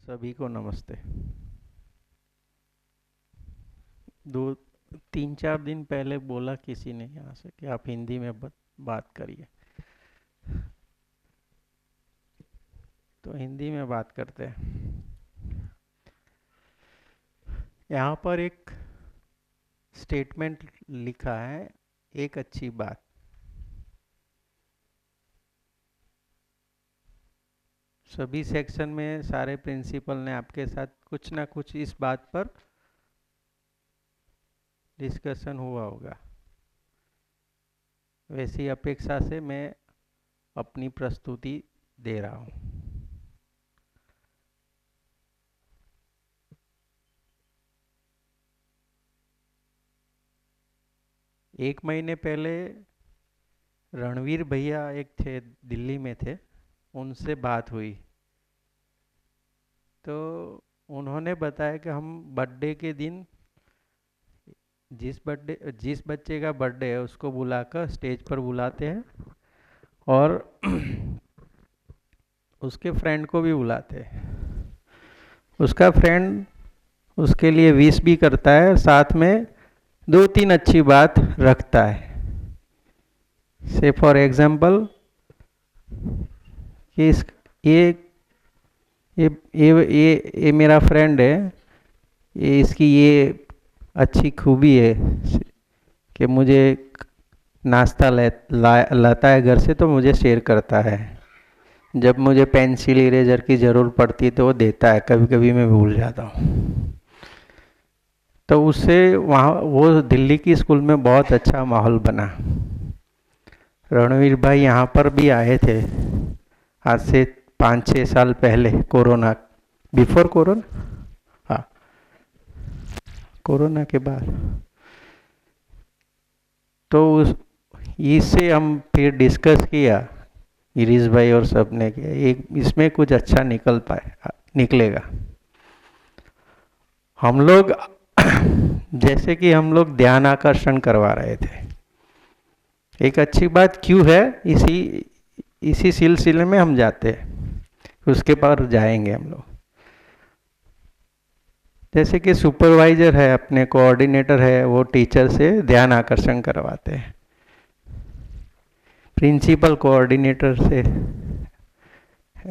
सभी को नमस्ते। 2 3 4 दिन पहले बोला किसी ने यहाँ से कि आप हिंदी में बात करिए, तो हिंदी में बात करते हैं। यहाँ पर एक स्टेटमेंट लिखा है, एक अच्छी बात। सभी सेक्शन में सारे प्रिंसिपल ने आपके साथ कुछ ना कुछ इस बात पर डिस्कशन हुआ होगा। वैसी अपेक्षा से मैं अपनी प्रस्तुति दे रहा हूँ। एक महीने पहले रणवीर भैया एक थे, दिल्ली में थे, उनसे बात हुई तो उन्होंने बताया कि हम बर्थडे के दिन जिस बच्चे का बर्थडे है उसको बुलाकर स्टेज पर बुलाते हैं और उसके फ्रेंड को भी बुलाते हैं। उसका फ्रेंड उसके लिए विश भी करता है, साथ में 2 3 अच्छी बात रखता है। से फॉर एग्जाम्पल कि ये मेरा फ्रेंड है, ये इसकी ये अच्छी खूबी है कि मुझे नाश्ता लाता है घर से, तो मुझे शेयर करता है। जब मुझे पेंसिल इरेजर की ज़रूरत पड़ती है तो वो देता है, कभी कभी मैं भूल जाता हूँ। तो उससे वहाँ वो दिल्ली की स्कूल में बहुत अच्छा माहौल बना। रणवीर भाई यहाँ पर भी आए थे आज से 5 6 साल पहले, कोरोना, बिफोर कोरोना, हाँ कोरोना के बाद। तो इससे हम फिर डिस्कस किया, गिरीश भाई और सब ने किया, एक इसमें कुछ अच्छा निकलेगा। हम लोग जैसे कि हम लोग ध्यान आकर्षण करवा रहे थे। एक अच्छी बात क्यों है, इसी सिलसिले में हम जाते हैं, उसके पर जाएंगे हम लोग। जैसे कि सुपरवाइजर है, अपने कोऑर्डिनेटर है, वो टीचर से ध्यान आकर्षण करवाते हैं। प्रिंसिपल कोऑर्डिनेटर से,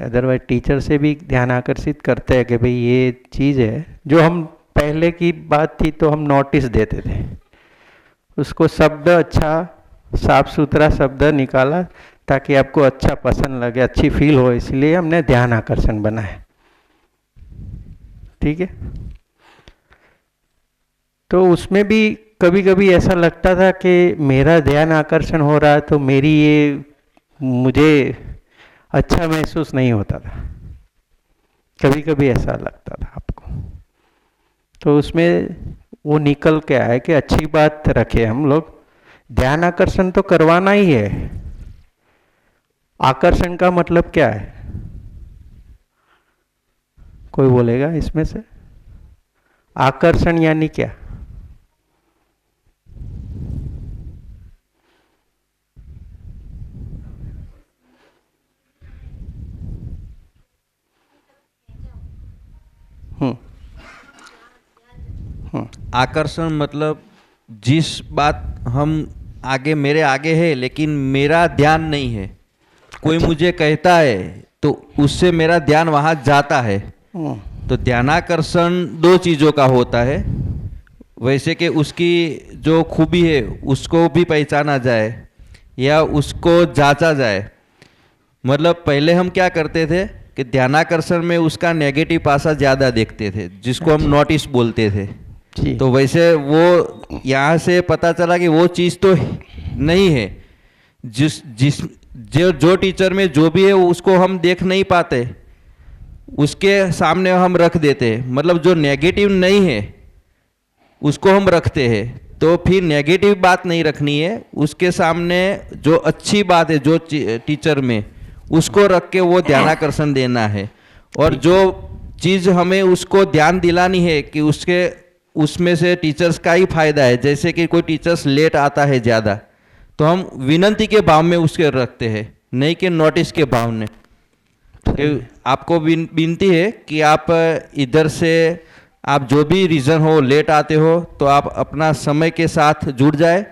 अदरवाइज टीचर से भी ध्यान आकर्षित करते हैं कि भाई ये चीज़ है। जो हम पहले की बात थी तो हम नोटिस देते थे, उसको शब्द अच्छा साफ सुथरा शब्द निकाला ताकि आपको अच्छा पसंद लगे, अच्छी फील हो, इसलिए हमने ध्यान आकर्षण बनाया। ठीक है। तो उसमें भी कभी कभी ऐसा लगता था कि मेरा ध्यान आकर्षण हो रहा है तो मुझे अच्छा महसूस नहीं होता था। कभी कभी ऐसा लगता था आपको। तो उसमें वो निकल के आया कि अच्छी बात रखे हम लोग। ध्यान आकर्षण तो करवाना ही है। आकर्षण का मतलब क्या है, कोई बोलेगा इसमें से? आकर्षण यानी क्या? आकर्षण मतलब जिस बात हम मेरे आगे है लेकिन मेरा ध्यान नहीं है, कोई मुझे कहता है तो उससे मेरा ध्यान वहाँ जाता है। तो ध्यानाकर्षण 2 चीज़ों का होता है। वैसे कि उसकी जो खूबी है उसको भी पहचाना जाए या उसको जांचा जाए। मतलब पहले हम क्या करते थे कि ध्यानाकर्षण में उसका नेगेटिव पासा ज़्यादा देखते थे, जिसको हम नोटिस बोलते थे। तो वैसे वो यहाँ से पता चला कि वो चीज़ तो नहीं है। जो टीचर में जो भी है उसको हम देख नहीं पाते, उसके सामने हम रख देते हैं। मतलब जो नेगेटिव नहीं है उसको हम रखते हैं। तो फिर नेगेटिव बात नहीं रखनी है, उसके सामने जो अच्छी बात है जो टीचर में, उसको रख के वो ध्यानाकर्षण देना है। और जो चीज़ हमें उसको ध्यान दिलानी है कि उसमें से टीचर्स का ही फायदा है। जैसे कि कोई टीचर्स लेट आता है ज़्यादा, तो हम विनंती के भाव में उसके रखते हैं, नहीं कि नोटिस के भाव में। आपको विनती है कि आप इधर से आप जो भी रीज़न हो लेट आते हो तो आप अपना समय के साथ जुड़ जाए,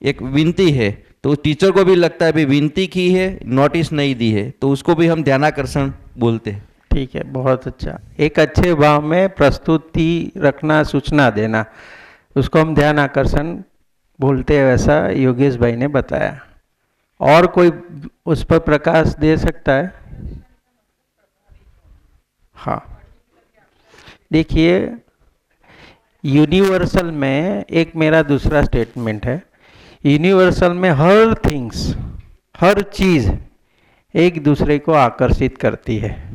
एक विनती है। तो टीचर को भी लगता है भी विनती की है, नोटिस नहीं दी है, तो उसको भी हम ध्यानाकर्षण बोलते हैं। ठीक है, बहुत अच्छा। एक अच्छे भाव में प्रस्तुति रखना, सूचना देना, उसको हम ध्यान आकर्षण बोलते हैं, वैसा योगेश भाई ने बताया। और कोई उस पर प्रकाश दे सकता है? हाँ, देखिए, यूनिवर्सल में एक मेरा दूसरा स्टेटमेंट है। यूनिवर्सल में हर थिंग्स, हर चीज एक दूसरे को आकर्षित करती है।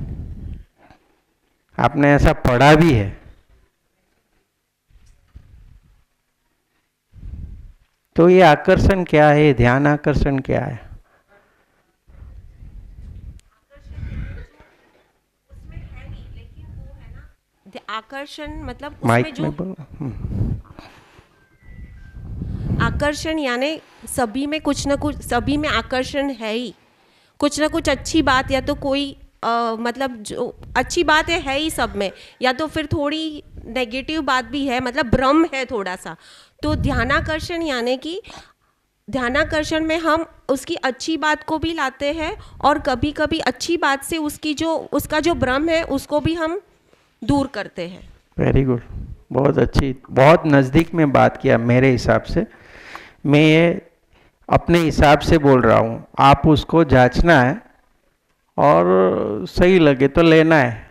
आपने ऐसा पढ़ा भी है। तो ये आकर्षण क्या है, ध्यान आकर्षण क्या है? आकर्षण मतलब उसमें माइक जो में बोलो। आकर्षण यानी सभी में कुछ ना कुछ, सभी में आकर्षण है ही, कुछ ना कुछ अच्छी बात, या तो कोई मतलब जो अच्छी बात है ही सब में, या तो फिर थोड़ी नेगेटिव बात भी है, मतलब भ्रम है थोड़ा सा। तो ध्यानाकर्षण यानी कि ध्यानाकर्षण में हम उसकी अच्छी बात को भी लाते हैं, और कभी कभी अच्छी बात से उसकी जो उसका जो भ्रम है उसको भी हम दूर करते हैं। वेरी गुड, बहुत अच्छी, बहुत नज़दीक में बात किया मेरे हिसाब से। मैं ये अपने हिसाब से बोल रहा हूँ, आप उसको जांचना है और सही लगे तो लेना है।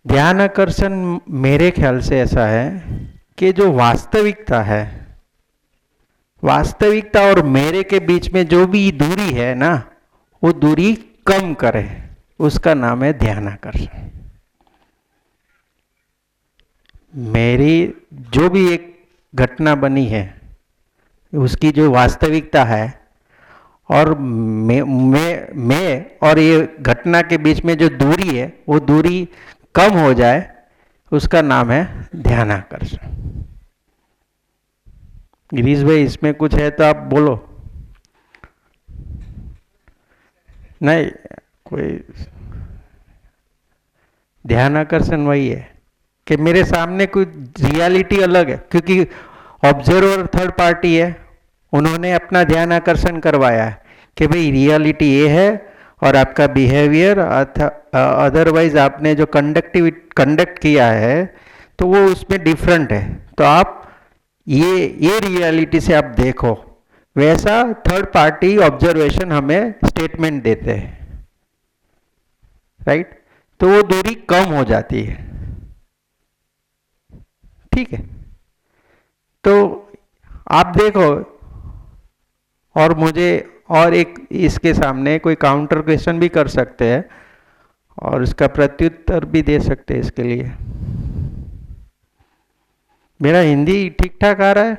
ध्यान आकर्षण मेरे ख्याल से ऐसा है कि जो वास्तविकता है, वास्तविकता और मेरे के बीच में जो भी दूरी है ना, वो दूरी कम करे, उसका नाम है ध्यान आकर्षण। मेरी जो भी एक घटना बनी है, उसकी जो वास्तविकता है, और मैं और ये घटना के बीच में जो दूरी है, वो दूरी कम हो जाए, उसका नाम है ध्यान आकर्षण। गिरीश भाई, इसमें कुछ है तो आप बोलो। नहीं, कोई ध्यान आकर्षण वही है कि मेरे सामने कोई रियलिटी अलग है, क्योंकि ऑब्जर्वर थर्ड पार्टी है, उन्होंने अपना ध्यान आकर्षण करवाया है कि भाई रियलिटी ये है, और आपका बिहेवियर अदरवाइज आपने जो कंडक्ट किया है तो वो उसमें डिफरेंट है। तो आप ये रियलिटी से आप देखो, वैसा थर्ड पार्टी ऑब्जर्वेशन हमें स्टेटमेंट देते हैं, राइट? तो वो दूरी कम हो जाती है। ठीक है, तो आप देखो, और मुझे और एक इसके सामने कोई काउंटर क्वेश्चन भी कर सकते हैं, और इसका प्रत्युत्तर भी दे सकते हैं। इसके लिए मेरा हिंदी ठीक ठाक आ रहा है?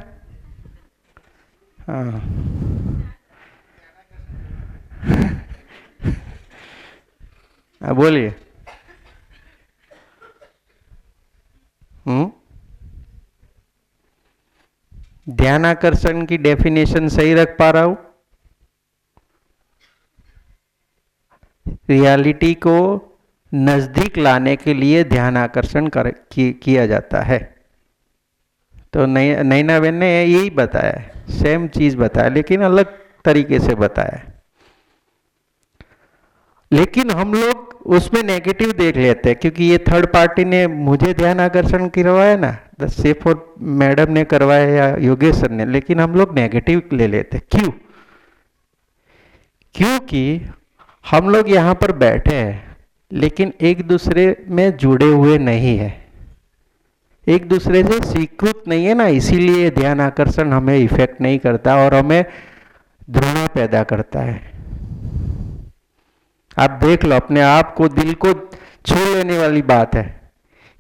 हाँ। बोलिए। ध्यान आकर्षण की डेफिनेशन सही रख पा रहा हूं? रियलिटी को नजदीक लाने के लिए ध्यान आकर्षण किया जाता है। तो नैना बहन ने यही बताया है, सेम चीज बताया, लेकिन अलग तरीके से बताया है। लेकिन हम लोग उसमें नेगेटिव देख लेते हैं, क्योंकि ये थर्ड पार्टी ने मुझे ध्यान आकर्षण करवाया ना, सेफ और मैडम ने करवाया या योगेश सर ने, लेकिन हम लोग नेगेटिव ले लेते। क्यों? क्योंकि हम लोग यहाँ पर बैठे हैं, लेकिन एक दूसरे में जुड़े हुए नहीं है, एक दूसरे से स्वीकृत नहीं है ना, इसीलिए ध्यान आकर्षण हमें इफेक्ट नहीं करता और हमें घृणा पैदा करता है। आप देख लो अपने आप को, दिल को छू लेने वाली बात है।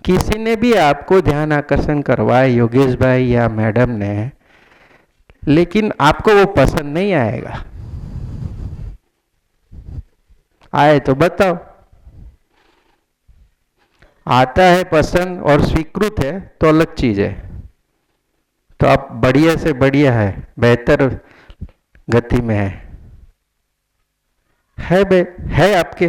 किसी ने भी आपको ध्यान आकर्षण करवाया, योगेश भाई या मैडम ने, लेकिन आपको वो पसंद नहीं आएगा। आए तो बताओ। आता है पसंद और स्वीकृत है तो अलग चीज है, तो आप बढ़िया से बढ़िया है, बेहतर गति में है आपके,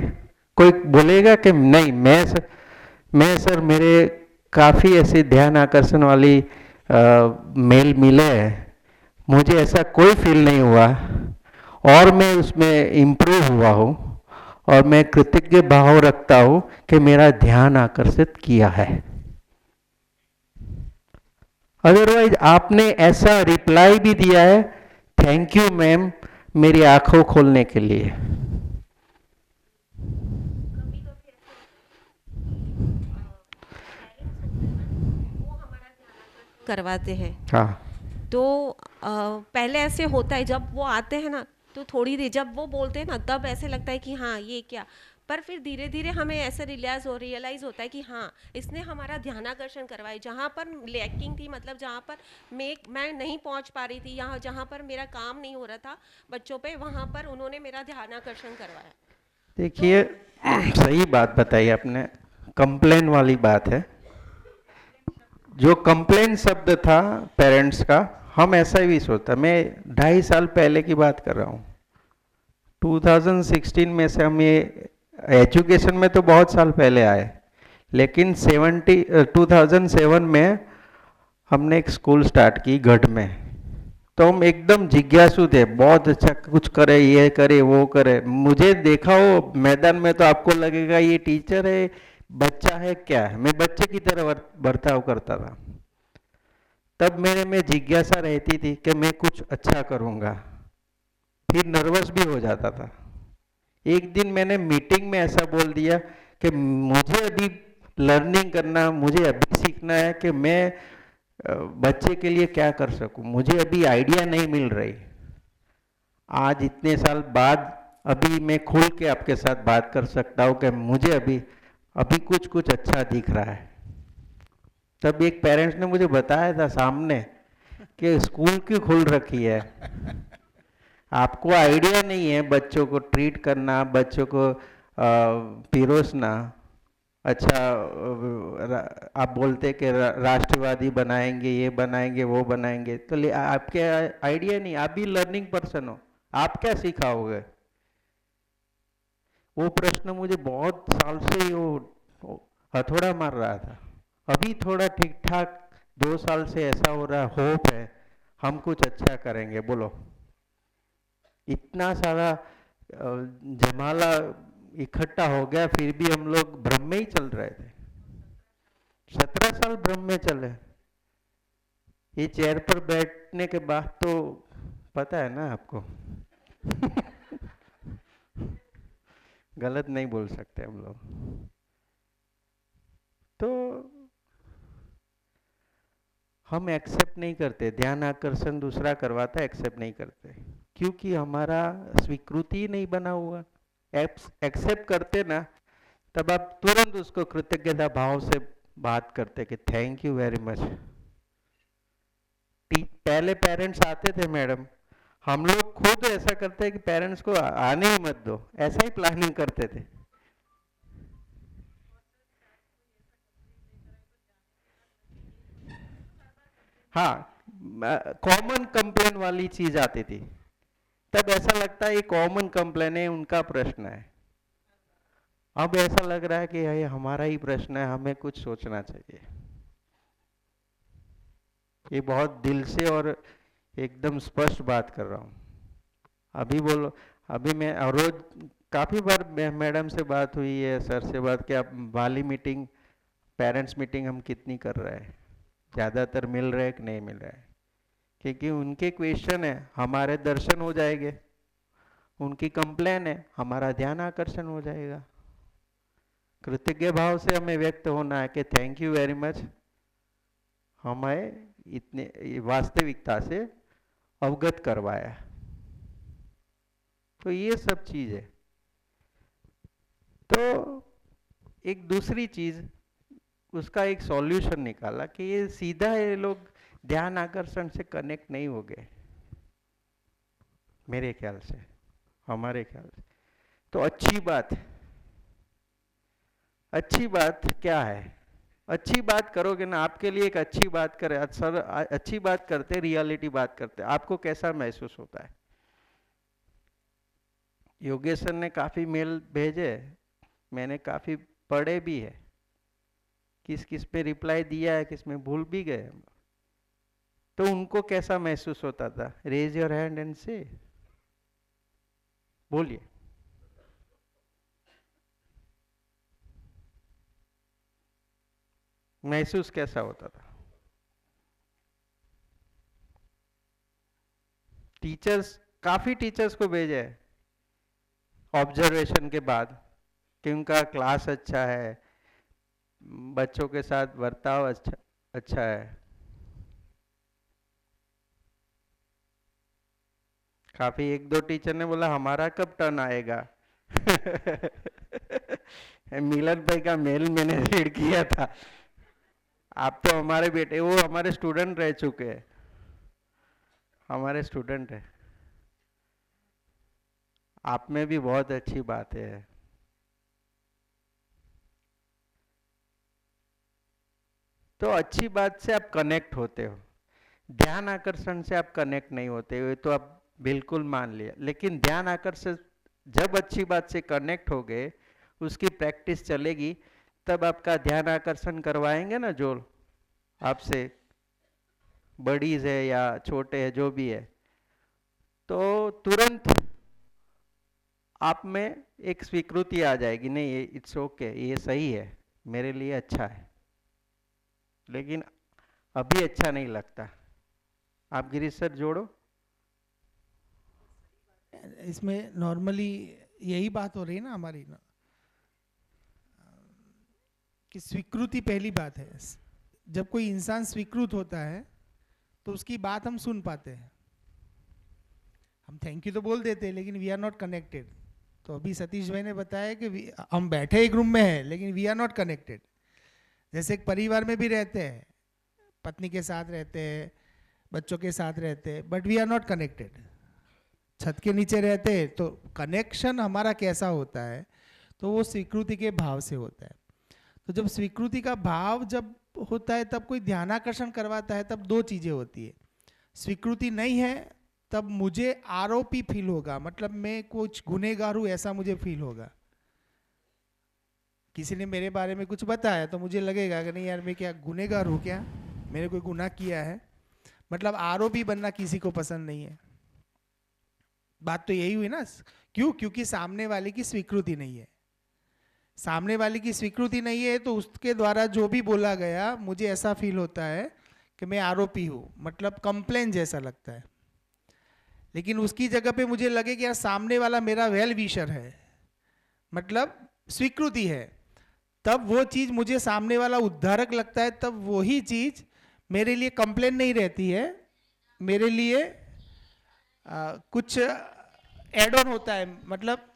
कोई बोलेगा कि नहीं, मैं सर मेरे काफ़ी ऐसे ध्यान आकर्षण वाली मेल मिले हैं, मुझे ऐसा कोई फील नहीं हुआ और मैं उसमें इम्प्रूव हुआ हूँ और मैं कृतज्ञ भाव रखता हूँ कि मेरा ध्यान आकर्षित किया है। अदरवाइज आपने ऐसा रिप्लाई भी दिया है, थैंक यू मैम मेरी आंखों खोलने के लिए। करवाते हैं हाँ तो पहले ऐसे होता है जब वो आते हैं ना, तो थोड़ी देर जब वो बोलते हैं ना तब ऐसे लगता है कि हाँ ये क्या, पर फिर धीरे धीरे हमें ऐसे रियलाइज होता है कि हाँ इसने हमारा ध्यानाकर्षण करवाया। जहाँ पर लैकिंग थी, मतलब जहाँ पर मैं नहीं पहुँच पा रही थी, यहाँ जहाँ पर मेरा काम नहीं हो रहा था बच्चों पे, वहाँ पर उन्होंने मेरा ध्यानाकर्षण करवाया। देखिए, सही बात बताई आपने, कंप्लेन वाली बात है। जो कंप्लेन शब्द था पेरेंट्स का, हम ऐसा भी सोचता, मैं 2.5 साल पहले की बात कर रहा हूँ, 2016 में से हम ये एजुकेशन में तो बहुत साल पहले आए, लेकिन 2007 में हमने एक स्कूल स्टार्ट की गढ़ में। तो हम एकदम जिज्ञासु थे, बहुत अच्छा कुछ करे, ये करे वो करे। मुझे देखा हो मैदान में तो आपको लगेगा ये टीचर है, बच्चा है, क्या है। मैं बच्चे की तरह बर्ताव करता था। तब मेरे में जिज्ञासा रहती थी कि मैं कुछ अच्छा करूँगा, फिर नर्वस भी हो जाता था। एक दिन मैंने मीटिंग में ऐसा बोल दिया कि मुझे अभी लर्निंग करना, मुझे अभी सीखना है कि मैं बच्चे के लिए क्या कर सकूं, मुझे अभी आइडिया नहीं मिल रही। आज इतने साल बाद अभी मैं खुल के आपके साथ बात कर सकता हूं कि मुझे अभी अभी कुछ कुछ अच्छा दिख रहा है। तब एक पेरेंट्स ने मुझे बताया था सामने कि स्कूल क्यों खुल रखी है, आपको आइडिया नहीं है बच्चों को ट्रीट करना, बच्चों को पिरोसना। अच्छा, आप बोलते कि राष्ट्रवादी बनाएंगे, ये बनाएंगे वो बनाएंगे, तो आपके आइडिया नहीं, आप भी लर्निंग पर्सन हो, आप क्या सिखाओगे। वो प्रश्न मुझे बहुत साल से ही वो हथौड़ा मार रहा था। अभी थोड़ा ठीक ठाक 2 साल से ऐसा हो रहा, होप है हम कुछ अच्छा करेंगे। बोलो, इतना सारा जमाला इकट्ठा हो गया, फिर भी हम लोग भ्रम में ही चल रहे थे। 17 साल भ्रम में चले। ये चेयर पर बैठने के बाद तो पता है ना आपको गलत नहीं बोल सकते हम लोग। तो हम एक्सेप्ट नहीं करते, ध्यान आकर्षण दूसरा करवाता है, एक्सेप्ट नहीं करते, क्योंकि हमारा स्वीकृति नहीं बना हुआ। एक्सेप्ट करते ना, तब आप तुरंत उसको कृतज्ञता भाव से बात करते कि थैंक यू वेरी मच। पहले पेरेंट्स आते थे मैडम, हम लोग खुद ऐसा करते हैं कि पेरेंट्स को आने ही मत दो, ऐसा ही प्लानिंग करते थे। हाँ, कॉमन कंप्लेन वाली चीज आती थी, तब ऐसा लगता है ये कॉमन कंप्लेन है, उनका प्रश्न है। अब ऐसा लग रहा है कि ये हमारा ही प्रश्न है, हमें कुछ सोचना चाहिए। ये बहुत दिल से और एकदम स्पष्ट बात कर रहा हूँ। अभी बोलो, अभी मैं रोज काफ़ी बार मैडम से बात हुई है, सर से बात, कि आप वाली मीटिंग, पेरेंट्स मीटिंग हम कितनी कर रहे हैं, ज़्यादातर मिल रहे हैं कि नहीं मिल रहे हैं। क्योंकि उनके क्वेश्चन है, हमारे दर्शन हो जाएंगे, उनकी कंप्लेन है, हमारा ध्यान आकर्षण हो जाएगा। कृतज्ञ भाव से हमें व्यक्त होना है कि थैंक यू वेरी मच, हमें इतने वास्तविकता से अवगत करवाया। तो ये सब चीज है। तो एक दूसरी चीज, उसका एक सॉल्यूशन निकाला कि ये सीधा ये लोग ध्यान आकर्षण से कनेक्ट नहीं हो गए, मेरे ख्याल से, हमारे ख्याल से। तो अच्छी बात, अच्छी बात क्या है, अच्छी बात करोगे ना, आपके लिए एक अच्छी बात करे, सर अच्छी बात करते, रियलिटी बात करते, आपको कैसा महसूस होता है। योगेश सर ने काफी मेल भेजे मैंने काफ़ी पढ़े भी है, किस किस पे रिप्लाई दिया है, किस में भूल भी गए हम। तो उनको कैसा महसूस होता था? रेज योर हैंड एंड से, बोलिए। महसूस कैसा होता था? टीचर्स, काफी टीचर्स को भेजा है ऑब्जर्वेशन के बाद कि उनका क्लास अच्छा है, बच्चों के साथ बर्ताव अच्छा अच्छा है। काफी एक दो टीचर ने बोला हमारा कब टर्न आएगा। मिलन भाई का मेल मैंने रीड किया था, आप तो हमारे बेटे, वो हमारे स्टूडेंट रह चुके हैं, हमारे स्टूडेंट है। आप में भी बहुत अच्छी बात है। तो अच्छी बात से आप कनेक्ट होते हो, ध्यान आकर्षण से आप कनेक्ट नहीं होते हो, तो आप बिल्कुल मान लिया। लेकिन ध्यान आकर्षण जब अच्छी बात से कनेक्ट हो गए, उसकी प्रैक्टिस चलेगी, तब आपका ध्यान आकर्षण करवाएंगे ना जो आपसे, बड़ीज है या छोटे है जो भी है, तो तुरंत आप में एक स्वीकृति आ जाएगी, नहीं ये इट्स ओके, ये सही है, मेरे लिए अच्छा है। लेकिन अभी अच्छा नहीं लगता। आप गिरीश सर जोड़ो। इसमें नॉर्मली यही बात हो रही है ना हमारी ना, कि स्वीकृति पहली बात है। जब कोई इंसान स्वीकृत होता है तो उसकी बात हम सुन पाते हैं, हम थैंक यू तो बोल देते हैं, लेकिन वी आर नॉट कनेक्टेड। तो अभी सतीश भाई ने बताया कि हम बैठे एक रूम में हैं लेकिन वी आर नॉट कनेक्टेड। जैसे एक परिवार में भी रहते हैं, पत्नी के साथ रहते हैं, बच्चों के साथ रहते हैं, but we are not connected. छत के नीचे रहते हैं तो कनेक्शन हमारा कैसा होता है, तो वो स्वीकृति के भाव से होता है। तो जब स्वीकृति का भाव जब होता है तब कोई ध्यानाकर्षण करवाता है, तब दो चीज़ें होती है। स्वीकृति नहीं है तब मुझे आरोपी फील होगा, मतलब मैं कुछ गुनहगार हूँ ऐसा मुझे फील होगा। किसी ने मेरे बारे में कुछ बताया तो मुझे लगेगा कि नहीं यार मैं क्या गुनहगार हूँ, क्या मैंने कोई गुनाह किया है। मतलब आरोपी बनना किसी को पसंद नहीं है। बात तो यही हुई ना, क्यों? क्योंकि सामने वाले की स्वीकृति नहीं है। सामने वाले की स्वीकृति नहीं है तो उसके द्वारा जो भी बोला गया मुझे ऐसा फील होता है कि मैं आरोपी हूँ, मतलब कंप्लेन जैसा लगता है। लेकिन उसकी जगह पे मुझे लगे कि यार सामने वाला मेरा वेल विशर है, मतलब स्वीकृति है, तब वो चीज़ मुझे सामने वाला उद्धारक लगता है। तब वही चीज़ मेरे लिए कंप्लेन नहीं रहती है, मेरे लिए कुछ एड ऑन होता है, मतलब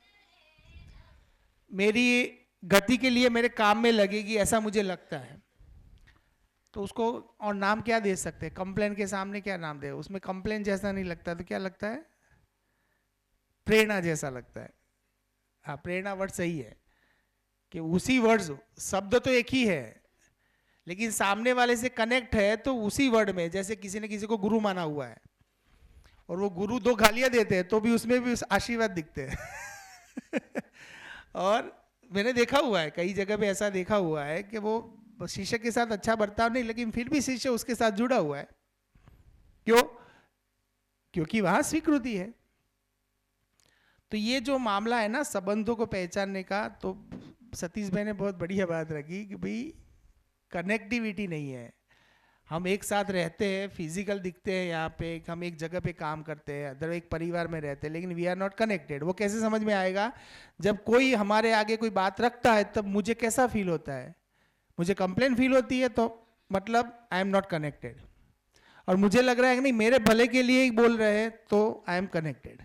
मेरी गति के लिए मेरे काम में लगेगी ऐसा मुझे लगता है। तो उसको और नाम क्या दे सकते हैं? कंप्लेन के सामने क्या नाम दे? उसमें कंप्लेन जैसा नहीं लगता तो क्या लगता है? प्रेरणा जैसा लगता है। हाँ, प्रेरणा वर्ड सही है कि उसी वर्ड, शब्द तो एक ही है लेकिन सामने वाले से कनेक्ट है तो उसी वर्ड में, जैसे किसी ने किसी को गुरु माना हुआ है और वो गुरु दो गालियां देते हैं तो भी उसमें भी आशीर्वाद दिखते हैं। और मैंने देखा हुआ है, कई जगह पे ऐसा देखा हुआ है कि वो शिष्य के साथ अच्छा बर्ताव नहीं, लेकिन फिर भी शिष्य उसके साथ जुड़ा हुआ है। क्यों? क्योंकि वहां स्वीकृति है। तो ये जो मामला है ना संबंधों को पहचानने का, तो सतीश भाई ने बहुत बढ़िया बात रखी कि भाई कनेक्टिविटी नहीं है। हम एक साथ रहते हैं, फिजिकल दिखते हैं यहाँ पे, हम एक जगह पे काम करते हैं, अदर एक परिवार में रहते हैं, लेकिन वी आर नॉट कनेक्टेड। वो कैसे समझ में आएगा? जब कोई हमारे आगे कोई बात रखता है तब मुझे कैसा फील होता है? मुझे कंप्लेन फील होती है, तो मतलब आई एम नॉट कनेक्टेड। और मुझे लग रहा है कि नहीं मेरे भले के लिए ही बोल रहे हैं तो आई एम कनेक्टेड।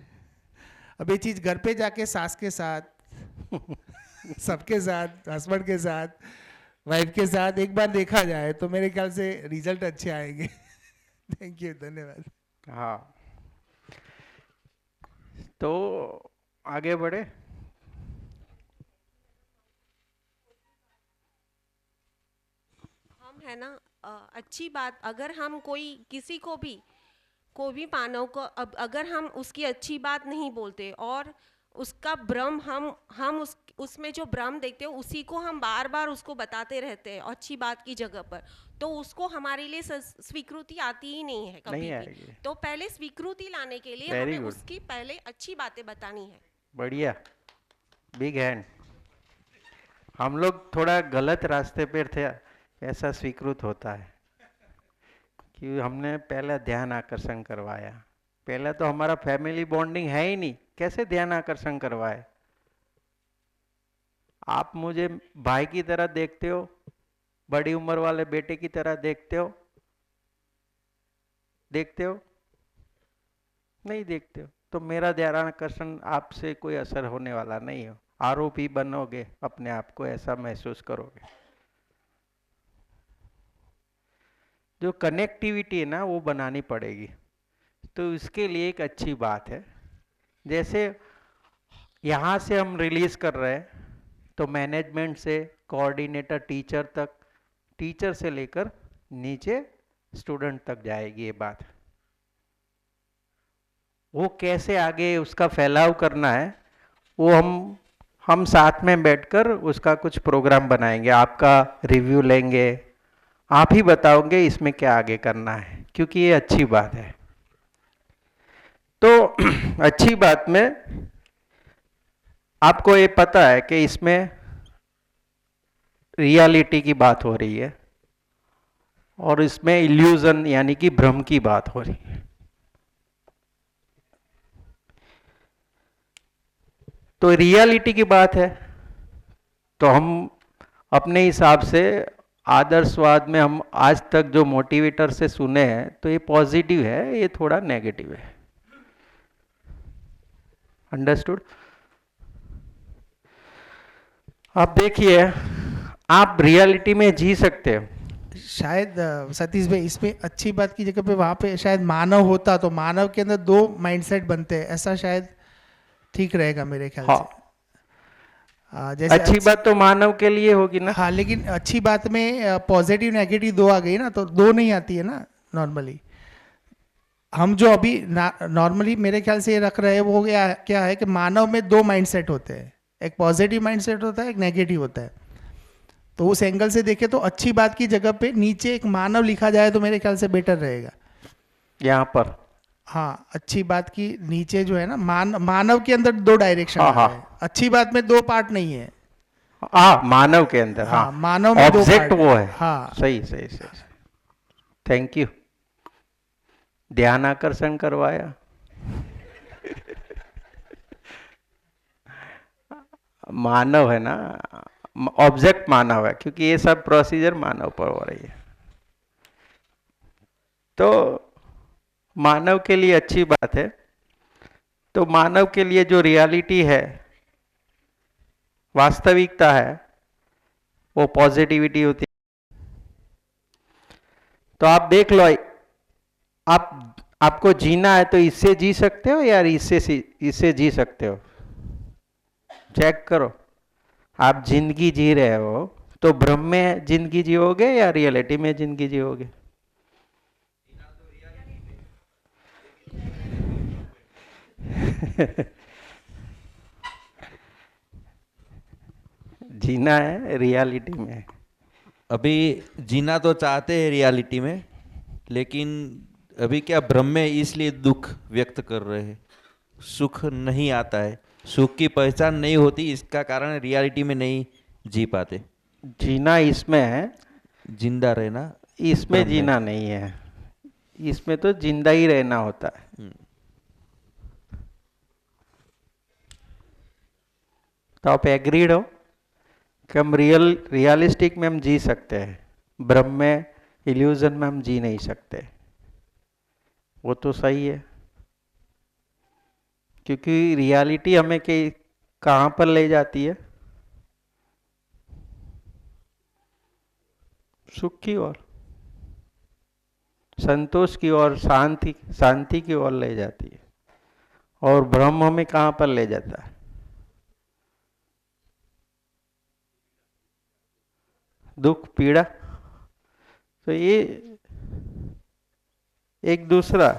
अब ये चीज़ घर पे जाके सास के साथ सबके साथ, हस्बैंड के साथ, वाइफ के साथ एक बार देखा जाए तो मेरे ख्याल से रिजल्ट अच्छे आएंगे। थैंक यू, धन्यवाद। हाँ, तो आगे बढ़े। हम है ना अच्छी बात, अगर हम किसी को भी, कोई भी मानव को, अब अगर हम उसकी अच्छी बात नहीं बोलते और उसका भ्रम हम उसमें जो भ्रम देखते हो उसी को हम बार बार उसको बताते रहते हैं अच्छी बात की जगह पर, तो उसको हमारे लिए स्वीकृति आती ही नहीं है कभी नहीं भी। आएगी। तो पहले स्वीकृति लाने के लिए वेरी हमें गुड, उसकी पहले अच्छी बातें बतानी है। बढ़िया, बिग हैंड। हम लोग थोड़ा गलत रास्ते पर थे, ऐसा स्वीकृत होता है कि हमने पहला ध्यान आकर्षण करवाया। पहला तो हमारा फैमिली बॉन्डिंग है ही नहीं, कैसे ध्यान आकर्षण करवाए? आप मुझे भाई की तरह देखते हो, बड़ी उम्र वाले बेटे की तरह देखते हो? देखते हो? नहीं देखते हो, तो मेरा ध्यान आकर्षण आपसे कोई असर होने वाला नहीं हो। आरोपी बनोगे, अपने आप को ऐसा महसूस करोगे। जो कनेक्टिविटी है ना, वो बनानी पड़ेगी। तो इसके लिए एक अच्छी बात है, जैसे यहाँ से हम रिलीज कर रहे हैं, तो मैनेजमेंट से कोऑर्डिनेटर टीचर तक, टीचर से लेकर नीचे स्टूडेंट तक जाएगी ये बात। वो कैसे आगे उसका फैलाव करना है, वो हम साथ में बैठकर उसका कुछ प्रोग्राम बनाएंगे, आपका रिव्यू लेंगे, आप ही बताओगे इसमें क्या आगे करना है, क्योंकि ये अच्छी बात है। तो अच्छी बात में आपको ये पता है कि इसमें रियलिटी की बात हो रही है और इसमें इल्यूजन यानी कि भ्रम की बात हो रही है। तो रियलिटी की बात है, तो हम अपने हिसाब से आदर्शवाद में हम आज तक जो मोटिवेटर से सुने हैं, तो ये पॉजिटिव है, ये थोड़ा नेगेटिव है। अंडरस्टूड? आप देखिए, आप रियलिटी में जी सकते हो। शायद सतीश भाई इसमें अच्छी बात की जगह पे वहाँ पे शायद मानव होता तो मानव के अंदर दो माइंडसेट बनते हैं, ऐसा शायद ठीक रहेगा मेरे ख्याल हाँ, से। जैसे अच्छी बात तो मानव के लिए होगी ना। हाँ, लेकिन अच्छी बात में पॉजिटिव नेगेटिव दो आ गई ना, तो दो नहीं आती है ना नॉर्मली। हम जो अभी नॉर्मली मेरे ख्याल से ये रख रहे हैं वो क्या है कि मानव में दो माइंडसेट होते हैं, एक पॉजिटिव माइंडसेट होता है, एक नेगेटिव होता है। तो उस एंगल से देखें तो अच्छी बात की जगह पे नीचे एक मानव लिखा जाए तो मेरे ख्याल से बेटर रहेगा यहाँ पर। हाँ, अच्छी बात की नीचे जो है ना, मानव के अंदर दो डायरेक्शन हाँ, आ रहे हैं। हाँ। अच्छी बात में दो पार्ट नहीं है। हाँ, मानव के अंदर, हाँ, हाँ, मानव में दो ऑब्जेक्ट पार्ट वो है। हाँ, सही सही सही। थैंक यू, ध्यान आकर्षण करवाया। मानव है ना, ऑब्जेक्ट मानव है, क्योंकि ये सब प्रोसीजर मानव पर हो रही है। तो मानव के लिए अच्छी बात है। तो मानव के लिए जो रियलिटी है, वास्तविकता है, वो पॉजिटिविटी होती है। तो आप देख लो, आपको जीना है तो इससे जी सकते हो या इससे जी सकते हो? चेक करो। आप जिंदगी जी रहे हो तो भ्रम में जिंदगी जियोगे या रियलिटी में जिंदगी जियोगे? जीना है रियलिटी में। अभी जीना तो चाहते हैं रियलिटी में, लेकिन अभी क्या भ्रम में इसलिए दुख व्यक्त कर रहे हैं। सुख नहीं आता है, सुख की पहचान नहीं होती, इसका कारण रियलिटी में नहीं जी पाते। जीना इसमें है, जिंदा रहना इसमें भ्रम में। जीना नहीं है। इसमें तो जिंदा ही रहना होता है। तो आप एग्रीड हो कि हम रियलिस्टिक में हम जी सकते हैं, भ्रम में, इल्यूजन में हम जी नहीं सकते। वो तो सही है, क्योंकि रियलिटी हमें कहाँ पर ले जाती है? सुख की ओर, संतोष की ओर, शांति की ओर ले जाती है। और भ्रम हमें कहाँ पर ले जाता है? दुख, पीड़ा। तो ये एक दूसरा,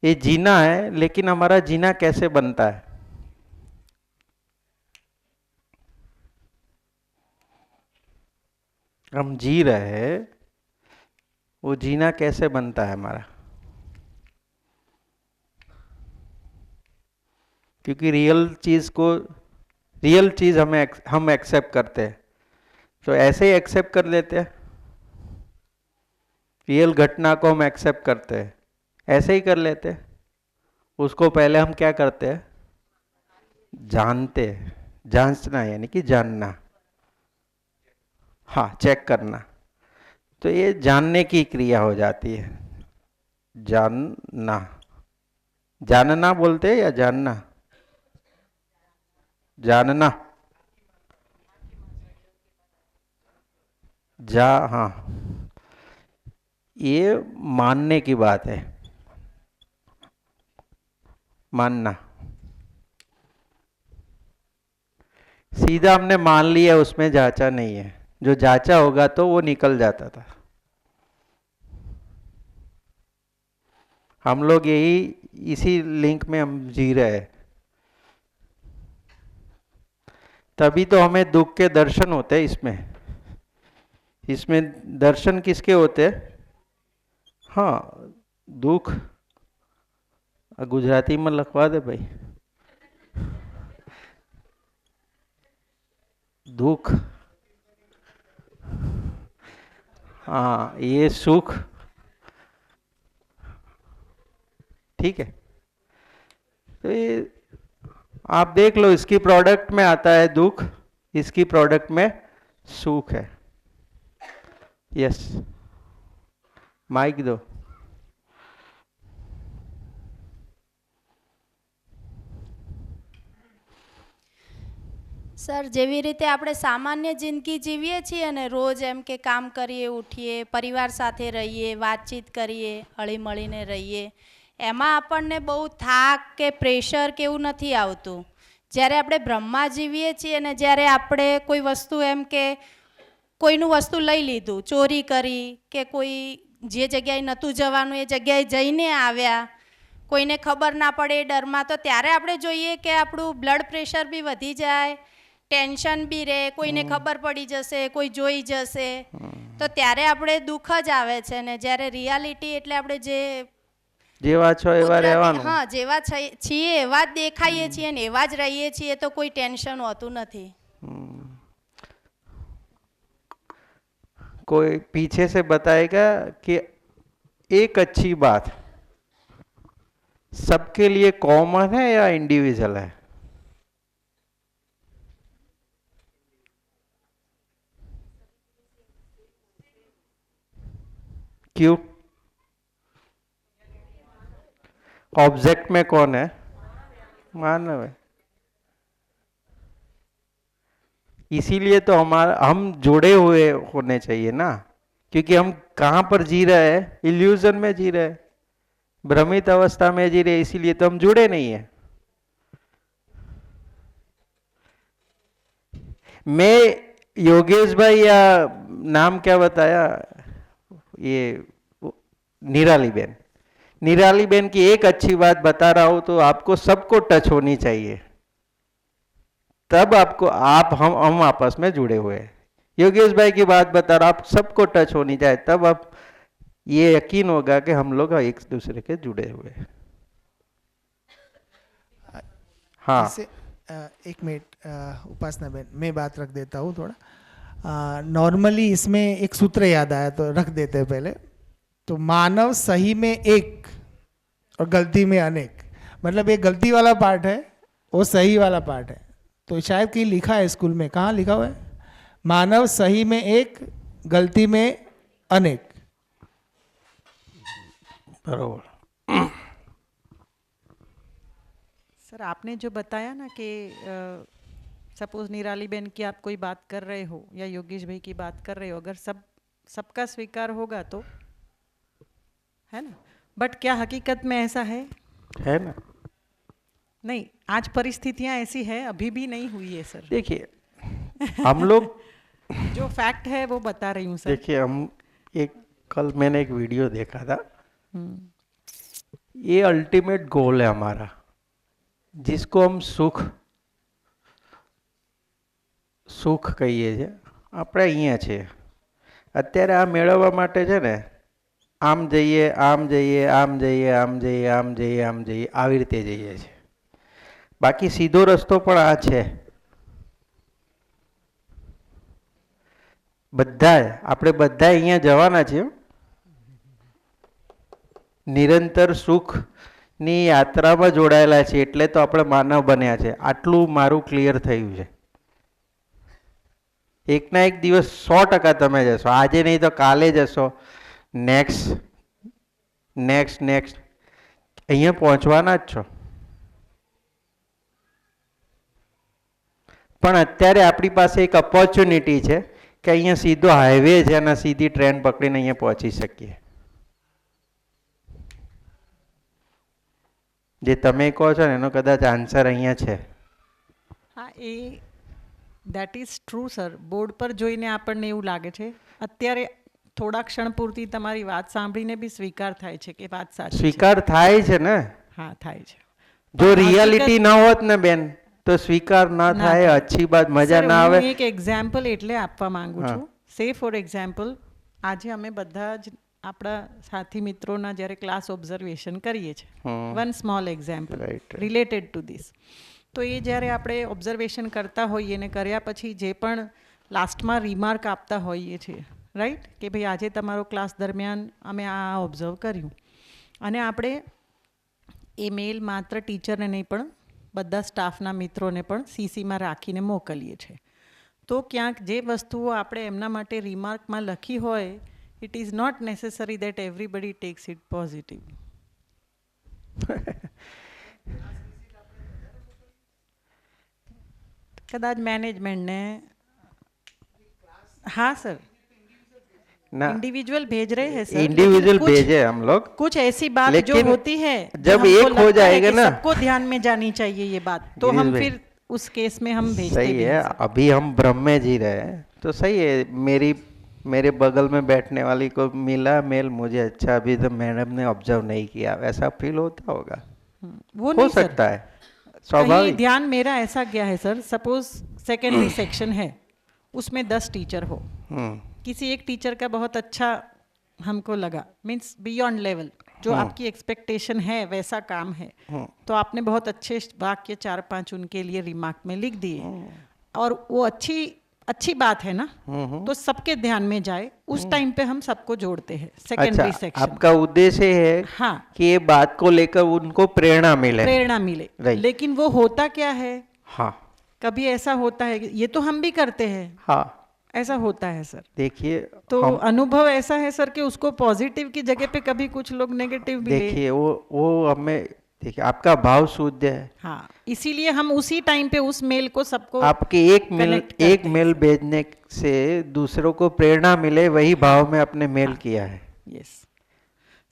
ये जीना है, लेकिन हमारा जीना कैसे बनता है? हम जी रहे हैं, वो जीना कैसे बनता है हमारा? क्योंकि रियल चीज हम एक्सेप्ट करते हैं, तो ऐसे ही एक्सेप्ट कर लेते हैं। रियल घटना को हम एक्सेप्ट करते हैं, ऐसे ही कर लेते हैं। उसको पहले हम क्या करते हैं? जानते हैं। जांचना यानी कि जानना, हाँ, चेक करना। तो ये जानने की क्रिया हो जाती है। जानना, जानना बोलते हैं या जानना? जानना, हाँ, ये मानने की बात है। मानना, सीधा हमने मान लिया, उसमें जांचा नहीं है। जो जांचा होगा तो वो निकल जाता था। हम लोग इसी लिंक में हम जी रहे हैं। तभी तो हमें दुख के दर्शन होते हैं। इसमें दर्शन किसके होते हैं? हाँ, दुख गुजराती में लखवा दे भाई। दुख, हाँ, ये सुख, ठीक है। तो ये आप देख लो, इसकी प्रोडक्ट में आता है दुख, इसकी प्रोडक्ट में सुख है। यस, माइक दो। સર જેવી રીતે આપણે સામાન્ય જિંદગી જીવીએ છીએ ને, રોજ એમ કે કામ કરીએ, ઉઠીએ, પરિવાર સાથે રહીએ, વાતચીત કરીએ, હળીમળીને રહીએ, એમાં આપણને બહુ થાક કે પ્રેશર કે એવું નથી આવતું. જ્યારે આપણે બ્રહ્મા જીવીએ છીએ ને, જ્યારે આપણે કોઈ વસ્તુ એમ કે કોઈનું વસ્તુ લઈ લીધું, ચોરી કરી, કે કોઈ જે જગ્યાએ નહોતું જવાનું એ જગ્યાએ જઈને આવ્યા, કોઈને ખબર ના પડે એ ડરમાં, તો ત્યારે આપણે જોઈએ કે આપણું બ્લડ પ્રેશર બી વધી જાય, ટેન્શન બી રહે, કોઈને ખબર પડી જશે, કોઈ જોઈ જશે, તો ત્યારે આપણે દુઃખ જ આવે છે. ને જ્યારે રિયાલિટી એટલે આપણે જેવા છો એવા રહેવાનું. હા, જેવા છીએ એવા જ દેખાઈએ છીએ ને એવા જ રહીએ છીએ, તો કોઈ ટેન્શન હોતું નથી. कोई पीछे से बताएगा कि एक अच्छी बात सबके लिए कॉमन है या इंडिविजुअल है? क्यों? ऑब्जेक्ट में कौन है? मानव है। इसीलिए तो हम जुड़े हुए होने चाहिए ना, क्योंकि हम कहाँ पर जी रहे हैं? इल्यूजन में जी रहे हैं, भ्रमित अवस्था में जी रहे हैं, इसीलिए तो हम जुड़े नहीं है। मैं योगेश भाई, या नाम क्या बताया, ये निराली बेन की एक अच्छी बात बता रहा हूं, तो आपको सबको टच होनी चाहिए, तब हम आपस में जुड़े हुए हैं। योगेश भाई की बात बता रहा, आप सबको टच होनी चाहिए, तब आप ये यकीन होगा कि हम लोग एक दूसरे के जुड़े हुए हैं। हाँ, एक मिनट उपासना बेन, मैं बात रख देता हूँ थोड़ा। नॉर्मली इसमें एक सूत्र याद आया तो रख देते हैं पहले। तो मानव सही में एक और गलती में अनेक, मतलब एक गलती वाला पार्ट है, वो सही वाला पार्ट है। तो शायद कहीं लिखा है स्कूल में, कहाँ लिखा हुआ है? मानव सही में एक, गलती में अनेक। बरोबर। सर, आपने जो बताया ना कि सपोज निराली बेन की आप कोई बात कर रहे हो या योगेश भाई की बात कर रहे हो, अगर सबका स्वीकार होगा तो, है ना, बट क्या हकीकत में ऐसा है ना? नहीं, आज परिस्थितियां ऐसी है, अभी भी नहीं हुई है सर। देखिए, हम लोग जो फैक्ट है वो बता रही हूँ सर। देखिए, कल मैंने एक वीडियो देखा था, ये अल्टीमेट गोल है हमारा, जिसको हम सुख कहिए છીએ, આપણે અહીંયા છે, અત્યારે આ મેળવવા માટે છે ને આમ જઈએ આમ જઈએ આમ જઈએ આમ જઈએ આમ જઈએ આમ જઈએ આવી રીતે જઈએ છે. બાકી સીધો રસ્તો પણ આ છે. બધા આપણે બધા અહીંયા જવાના છીએ. નિરંતર સુખની યાત્રામાં જોડાયેલા છે એટલે તો આપણે માનવ બન્યા છે. આટલું મારું ક્લિયર થયું છે. એકના એક દિવસ 100% તમે જશો. આજે નહીં તો કાલે જશો. નેક્સ્ટ અહીંયા પહોંચવાના જ છો. પણ અત્યારે આપણી પાસે એક ઓપોર્ચ્યુનિટી છે કે અહીંયા સીધો હાઈવે છે અને સીધી ટ્રેન પકડીને અહીંયા પહોંચી શકીએ. જે તમે કહો છો ને એનો કદાચ આન્સર અહીંયા છે. હા, એ that is true sir. Board પર જોઈને આપણને એવું લાગે છે. અત્યારે થોડા ક્ષણ પૂરતી તમારી વાત સાંભળીને બી સ્વીકાર થાય છે કે વાત સાચી છે. સ્વીકાર થાય છે ને. હા, થાય છે. જો રિયાલિટી ન હોત ને બેન તો સ્વીકાર ના થાય. અચ્છી બાત મજા ના આવે. હું એક એક્ઝામ્પલ એટલે આપવા માંગુ છું. સે ફોર એક્ઝામ્પલ, આજે અમે બધા જ આપણા સાથી મિત્રોના જ્યારે ક્લાસ ઓબ્ઝર્વેશન કરીએ છીએ, one small example related to this. તો એ જ્યારે આપણે ઓબ્ઝર્વેશન કરતા હોઈએ ને કર્યા પછી જે પણ લાસ્ટમાં રિમાર્ક આપતા હોઈએ છીએ, રાઈટ, કે ભાઈ આજે તમારો ક્લાસ દરમિયાન અમે આ ઓબ્ઝર્વ કર્યું, અને આપણે એ મેલ માત્ર ટીચરને નહીં પણ બધા સ્ટાફના મિત્રોને પણ સીસીમાં રાખીને મોકલીએ છીએ. તો ક્યાંક જે વસ્તુઓ આપણે એમના માટે રિમાર્કમાં લખી હોય, it is not necessary that everybody takes it positive. कदाच मैनेजमेंट ने, हाँ सर, ना इंडिविजुअल भेज रहे हैं सर. इंडिविजुअल भेजे हम लोग. कुछ ऐसी बात जो होती है जब एक हो जाएगा ना, सबको ध्यान में जानी चाहिए ये बात, तो हम फिर उस केस में हम भेजते सही है. अभी हम भ्रम में जी रहे हैं तो सही है. मेरे बगल में बैठने वाली को मिला मेल, मुझे अच्छा अभी तो मैडम ने ऑब्जर्व नहीं किया, वैसा फील होता होगा. वो हो नहीं सकता सर. है, कहीं स्वाभाविक. ध्यान मेरा ऐसा गया है सर, सपोज सेकेंडरी सेक्शन है, उसमें 10 टीचर हो, किसी एक टीचर का बहुत अच्छा हमको लगा, मीन्स बियॉन्ड लेवल, जो आपकी एक्सपेक्टेशन है वैसा काम है, तो आपने बहुत अच्छे वाक्य 4-5 उनके लिए रिमार्क में लिख दिए, और वो अच्छी बात है ना, तो सबके ध्यान में जाए, उस टाइम पे हम सबको जोड़ते हैं सेकेंडरी अच्छा, सेक्शन. आपका उद्देश्य है हाँ, कि ये बात को लेकर उनको प्रेरणा मिले. Right. लेकिन वो होता क्या है, हाँ, कभी ऐसा होता है, ये तो हम भी करते हैं, हाँ, ऐसा होता है सर. देखिए तो अनुभव ऐसा है सर कि उसको पॉजिटिव की जगह पे कभी कुछ लोग नेगेटिव भी ले. देखिए वो हमें, देखिए आपका भाव शुद्ध है. हाँ, इसीलिए हम उसी टाइम पे उस मेल को सबको आपके एक मेल भेजने से दूसरों को प्रेरणा मिले, वही भाव में अपने मेल किया है. यस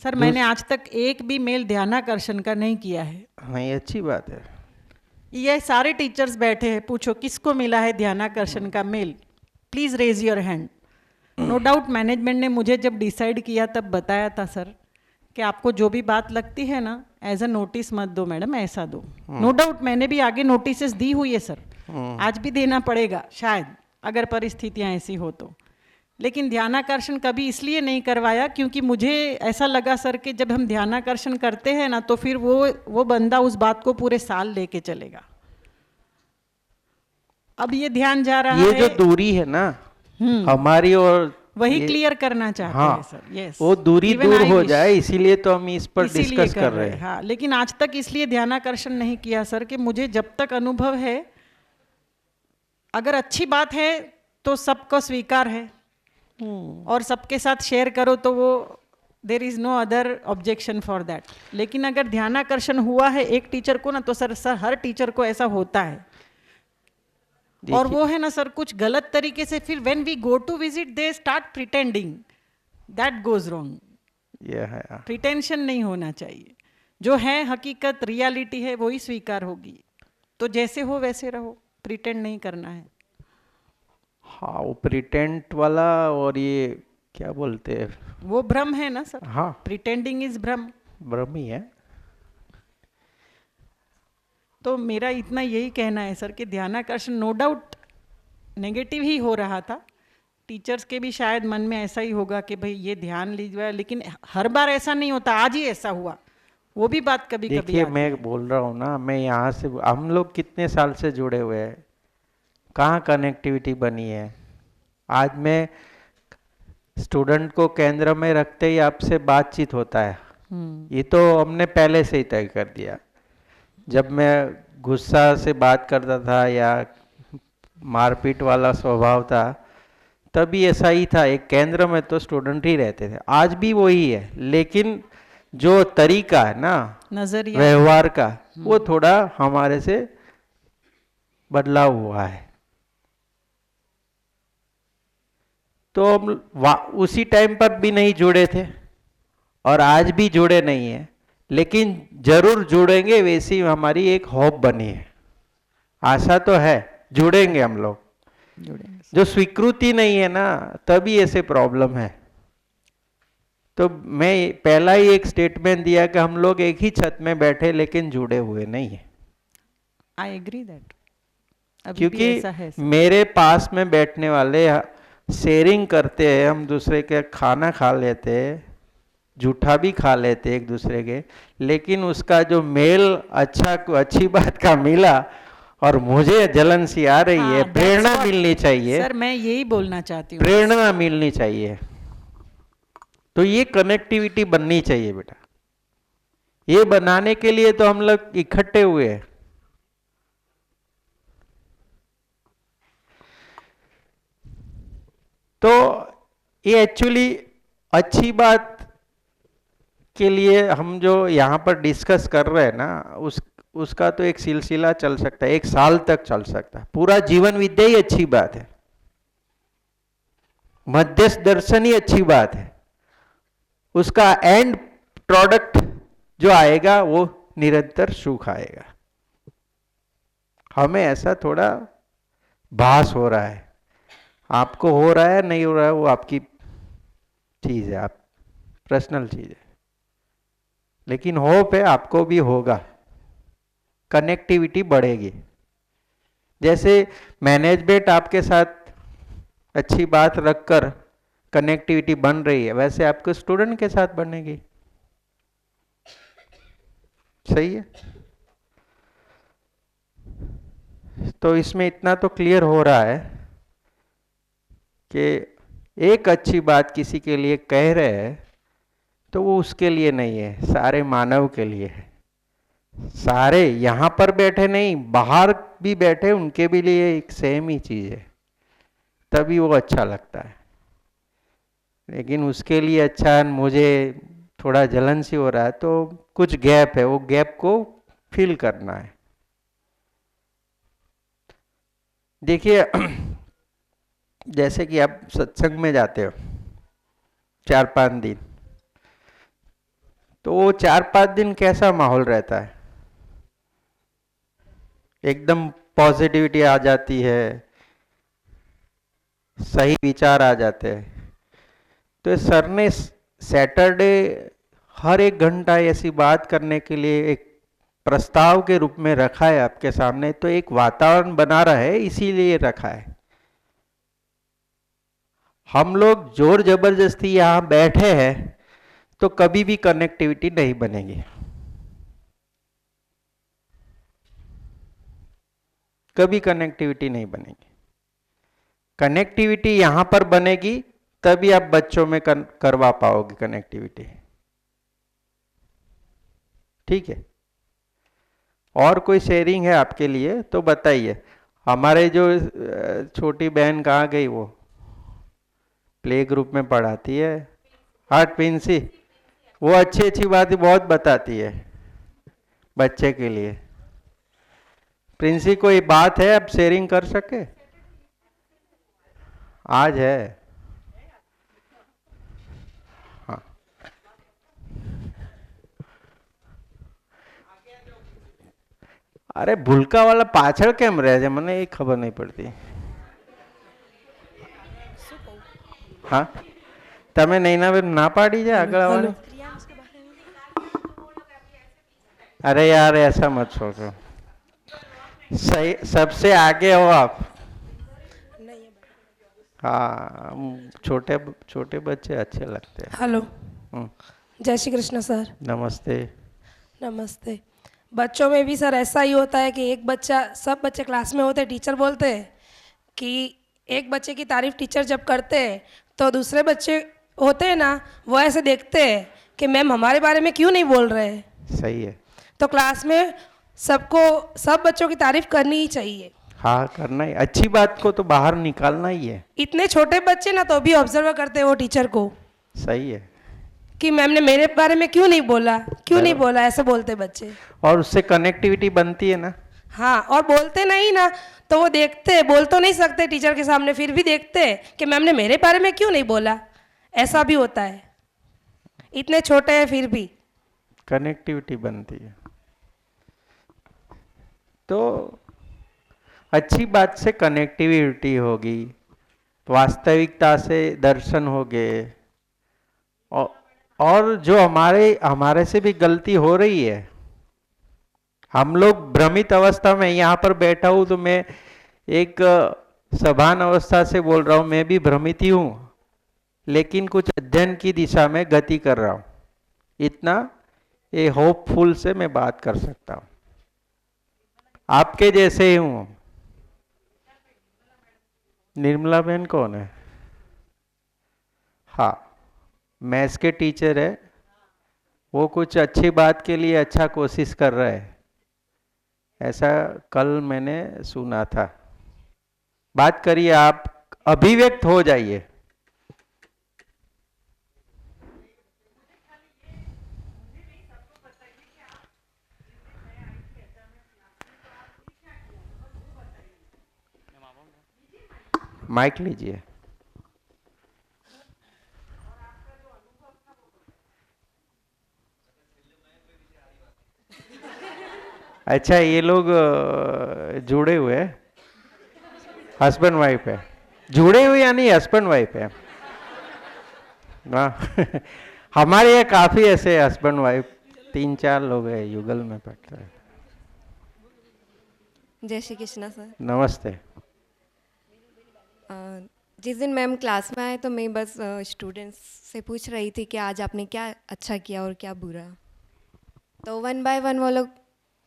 सर, मैंने आज तक एक भी मेल ध्यानाकर्षण का नहीं किया है. हाँ, ये अच्छी बात है. ये सारे टीचर्स बैठे हैं, पूछो किसको मिला है ध्यानाकर्षण का मेल, please raise your hand. No doubt management ने मुझे जब डिसाइड किया तब बताया था सर कि आपको जो भी बात लगती है ना, एज अ नोटिस मत दो मैडम, ऐसा दो. नो डाउट मैंने भी आगे नोटिसेस दी हुई है सर, आज भी देना पड़ेगा शायद, अगर परिस्थितियां ऐसी हो तो. लेकिन ध्यानाकर्षण कभी इसलिए नहीं करवाया क्योंकि मुझे ऐसा लगा सर कि जब हम ध्यानाकर्षण करते हैं ना, तो फिर वो बंदा उस बात को पूरे साल लेके चलेगा. अब ये ध्यान जा रहा है, ये जो दूरी है ना हमारी, और वही क्लियर करना चाहते हैं सर. यस, वो दूरी दूर हो जाए, इसीलिए तो हम इस पर इसीलिए डिस्कस कर रहे हैं. हाँ, लेकिन आज तक इसलिए ध्यानाकर्षण नहीं किया सर कि मुझे जब तक अनुभव है, अगर अच्छी बात है तो सबको स्वीकार है, और सबके साथ शेयर करो तो वो there is no other objection for that. लेकिन अगर ध्यानाकर्षण हुआ है एक टीचर को ना, तो सर हर टीचर को ऐसा होता है. और वो है ना सर, कुछ गलत तरीके से फिर when we go to visit they start pretending, that goes wrong. ये है. प्रिटेंशन नहीं होना चाहिए, जो है हकीकत रियलिटी है वही स्वीकार होगी. तो जैसे हो वैसे रहो, प्रिटेंड नहीं करना है. हाँ, वो प्रिटेंट वाला, और ये क्या बोलते हैं, वो भ्रम है ना सर. हाँ, प्रिटेंडिंग इज भ्रम. भ्रम ही है. तो मेरा इतना यही कहना है सर कि ध्यानाकर्षण नो डाउट नेगेटिव ही हो रहा था, टीचर्स के भी शायद मन में ऐसा ही होगा कि भाई ये ध्यान लीजिए, लेकिन हर बार ऐसा नहीं होता, आज ही ऐसा हुआ, वो भी बात कभी कभी देखिए मैं बोल रहा हूँ ना, मैं यहाँ से, हम लोग कितने साल से जुड़े हुए हैं, कहाँ कनेक्टिविटी बनी है। आज मैं स्टूडेंट को केंद्र में रखते ही आपसे बातचीत होता है, ये तो हमने पहले से ही तय कर दिया। जब मैं गुस्सा से बात करता था या मारपीट वाला स्वभाव था, तभी ऐसा ही था, एक केंद्र में तो स्टूडेंट ही रहते थे, आज भी वही है, लेकिन जो तरीका है ना नजरिया व्यवहार का, वो थोड़ा हमारे से बदलाव हुआ है। तो हम उसी टाइम पर भी नहीं जुड़े थे और आज भी जुड़े नहीं है, लेकिन जरूर जुड़ेंगे, वैसी हमारी एक होप बनी है, आशा तो है जुड़ेंगे हम लोग। जुड़ेंगे। जो स्वीकृति नहीं है ना, तभी ऐसे प्रॉब्लम है। तो मैं पहला ही एक स्टेटमेंट दिया कि हम लोग एक ही छत में बैठे लेकिन जुड़े हुए नहीं है, आई एग्री दैट। क्योंकि मेरे पास में बैठने वाले शेयरिंग करते हैं, हम दूसरे के खाना खा लेते हैं, जूठा भी खा लेते एक दूसरे के, लेकिन उसका जो मेल अच्छी बात का मिला और मुझे जलन सी आ रही है, प्रेरणा मिलनी चाहिए सर, मैं यही बोलना चाहती हूँ, प्रेरणा मिलनी चाहिए। तो ये कनेक्टिविटी बननी चाहिए बेटा, ये बनाने के लिए तो हम लोग इकट्ठे हुए हैं। तो ये एक्चुअली अच्छी बात के लिए हम जो यहाँ पर डिस्कस कर रहे हैं ना, उसका तो एक सिलसिला चल सकता है, 1 साल तक चल सकता है, पूरा जीवन विद्या ही अच्छी बात है, मध्यस्थ दर्शन ही अच्छी बात है, उसका एंड प्रोडक्ट जो आएगा वो निरंतर सुख आएगा। हमें ऐसा थोड़ा भास हो रहा है, आपको हो रहा है नहीं हो रहा है वो आपकी चीज है, आप पर्सनल चीज है, लेकिन होप है आपको भी होगा, कनेक्टिविटी बढ़ेगी। जैसे मैनेजमेंट आपके साथ अच्छी बात रखकर कनेक्टिविटी बन रही है, वैसे आपको स्टूडेंट के साथ बनेगी। सही है। तो इसमें इतना तो क्लियर हो रहा है कि एक अच्छी बात किसी के लिए कह रहे हैं तो वो उसके लिए नहीं है, सारे मानव के लिए है, सारे यहाँ पर बैठे नहीं, बाहर भी बैठे उनके भी लिए एक सेम ही चीज है, तभी वो अच्छा लगता है। लेकिन उसके लिए अच्छा है, मुझे थोड़ा जलन सी हो रहा है, तो कुछ गैप है, वो गैप को फिल करना है। देखिए जैसे कि आप सत्संग में जाते हो 4-5 दिन, तो वो 4-5 दिन कैसा माहौल रहता है, एकदम पॉजिटिविटी आ जाती है, सही विचार आ जाते हैं। तो सर ने सैटरडे हर 1 घंटा ऐसी बात करने के लिए एक प्रस्ताव के रूप में रखा है आपके सामने, तो एक वातावरण बना रहा है, इसीलिए रखा है। हम लोग जोर जबरदस्ती यहाँ बैठे हैं तो कभी भी कनेक्टिविटी नहीं बनेगी, कभी कनेक्टिविटी नहीं बनेगी। कनेक्टिविटी यहां पर बनेगी तभी आप बच्चों में करवा पाओगे कनेक्टिविटी, ठीक है। और कोई शेयरिंग है आपके लिए तो बताइए। हमारे जो छोटी बहन कहाँ गई, वो प्ले ग्रुप में पढ़ाती है, हार्ट पिंसी, वो अच्छी बातें बहुत बताती है बच्चे के लिए। प्रिंसी कोई बात है आप शेयरिंग कर सके? आज है, हाँ। अरे भूलका वाला पाछड़ केम रहे છે મને એ ખબર નહીં પડતી। હા તમે નૈનાબેન ના પાડી છે આગળ આવવાનું? अरे यार ऐसा मत सोचो, सही सबसे आगे हो आप। हाँ, छोटे छोटे बच्चे अच्छे लगते हैं। हेलो, हम्म, जय श्री कृष्ण सर। नमस्ते। नमस्ते। बच्चों में भी सर ऐसा ही होता है कि एक बच्चा, सब बच्चे क्लास में होते हैं, टीचर बोलते हैं कि एक बच्चे की तारीफ टीचर जब करते हैं तो दूसरे बच्चे होते हैं ना, वो ऐसे देखते हैं कि मैम हमारे बारे में क्यों नहीं बोल रहे हैं। सही है। तो क्लास में सबको, सब बच्चों की तारीफ करनी ही चाहिए। हाँ, करना ही, अच्छी बात को तो बाहर निकालना ही है। इतने छोटे बच्चे ना तो भी ऑब्जर्व करते हैं वो टीचर को सही है। कि मैम ने मेरे बारे में क्यों नहीं बोला, क्यों नहीं बोला, ऐसे बोलते बच्चे। और उससे कनेक्टिविटी बनती है ना। हाँ, और बोलते नहीं ना तो वो देखते हैं, बोल तो नहीं सकते टीचर के सामने, फिर भी देखते हैं कि मैम ने मेरे बारे में क्यों नहीं बोला। ऐसा भी होता है, इतने छोटे हैं फिर भी। कनेक्टिविटी बनती है तो अच्छी बात से कनेक्टिविटी होगी, वास्तविकता से दर्शन हो गए। और जो हमारे से भी गलती हो रही है, हम लोग भ्रमित अवस्था में, यहाँ पर बैठा हूं तो मैं एक सभान अवस्था से बोल रहा हूं, मैं भी भ्रमित ही हूं, लेकिन कुछ अध्ययन की दिशा में गति कर रहा हूं। इतना ये होपफुल से मैं बात कर सकता हूं, आपके जैसे ही हूं। निर्मला बहन कौन है? हाँ, मैथ्स के टीचर है, वो कुछ अच्छी बात के लिए अच्छा कोशिश कर रहा है, ऐसा कल मैंने सुना था। बात करिए, आप अभिव्यक्त हो जाइए। माइक लीजिए। अच्छा, ये लोग जुड़े हुए हैं, हस्बैंड वाइफ है, जुड़े हुए यानी हस्बैंड वाइफ है ना। हमारे यहाँ काफी ऐसे हस्बैंड वाइफ 3-4 लोग हैं, युगल में पढ़ते हैं। जय श्री कृष्णा सर। नमस्ते। जिस दिन मैम क्लास में आए तो मैं बस स्टूडेंट्स से पूछ रही थी कि आज आपने क्या अच्छा किया और क्या बुरा। तो 1 बाय 1 वो लोग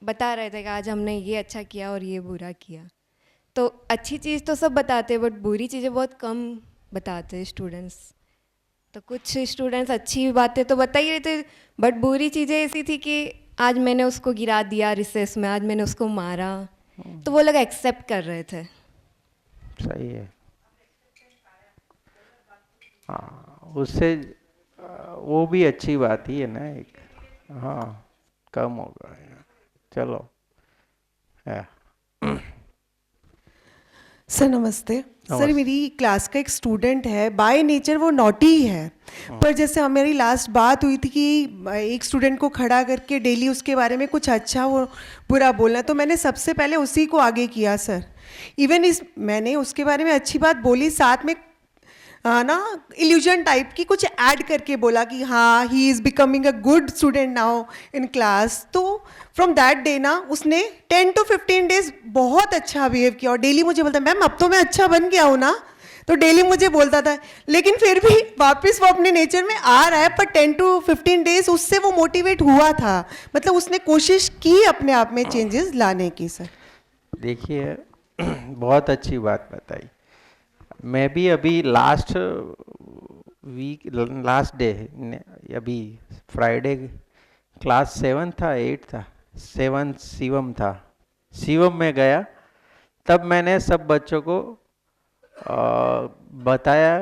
बता रहे थे कि आज हमने ये अच्छा किया और ये बुरा किया। तो अच्छी चीज़ तो सब बताते बट बुरी चीज़ें बहुत कम बताते स्टूडेंट्स। तो कुछ स्टूडेंट्स अच्छी बातें तो बता ही रहे थे बट बुरी चीज़ें ऐसी थी कि आज मैंने उसको गिरा दिया रिसेस में, आज मैंने उसको मारा, तो वो लोग एक्सेप्ट कर रहे थे। सही है। हाँ, उससे वो भी अच्छी बात ही है ना एक। हाँ, कम होगा। चलो है। सर नमस्ते। सर मेरी क्लास का एक स्टूडेंट है, बाय नेचर वो नॉटी ही है, पर जैसे हमारी लास्ट बात हुई थी कि एक स्टूडेंट को खड़ा करके डेली उसके बारे में कुछ अच्छा वो बुरा बोलना, तो मैंने सबसे पहले उसी को आगे किया सर। इवन मैंने उसके बारे में अच्छी बात बोली, साथ में ना इल्यूजन टाइप की कुछ ऐड करके बोला कि हाँ he is becoming a good student now in class. तो फ्रॉम दैट डे ना उसने 10 to 15 डेज बहुत अच्छा बिहेव किया और डेली मुझे बोलता मैम अब तो मैं अच्छा बन गया हूँ ना, तो डेली मुझे बोलता था। लेकिन फिर भी वापस वो अपने नेचर में आ रहा है, पर 10 to 15 डेज उससे वो मोटिवेट हुआ था, मतलब उसने कोशिश की अपने आप में चेंजेस लाने की। सर देखिए, बहुत अच्छी बात बताई। मैं भी अभी लास्ट डे, अभी फ्राइडे क्लास 7 था 8 था 7 शिवम था, शिवम में गया, तब मैंने सब बच्चों को बताया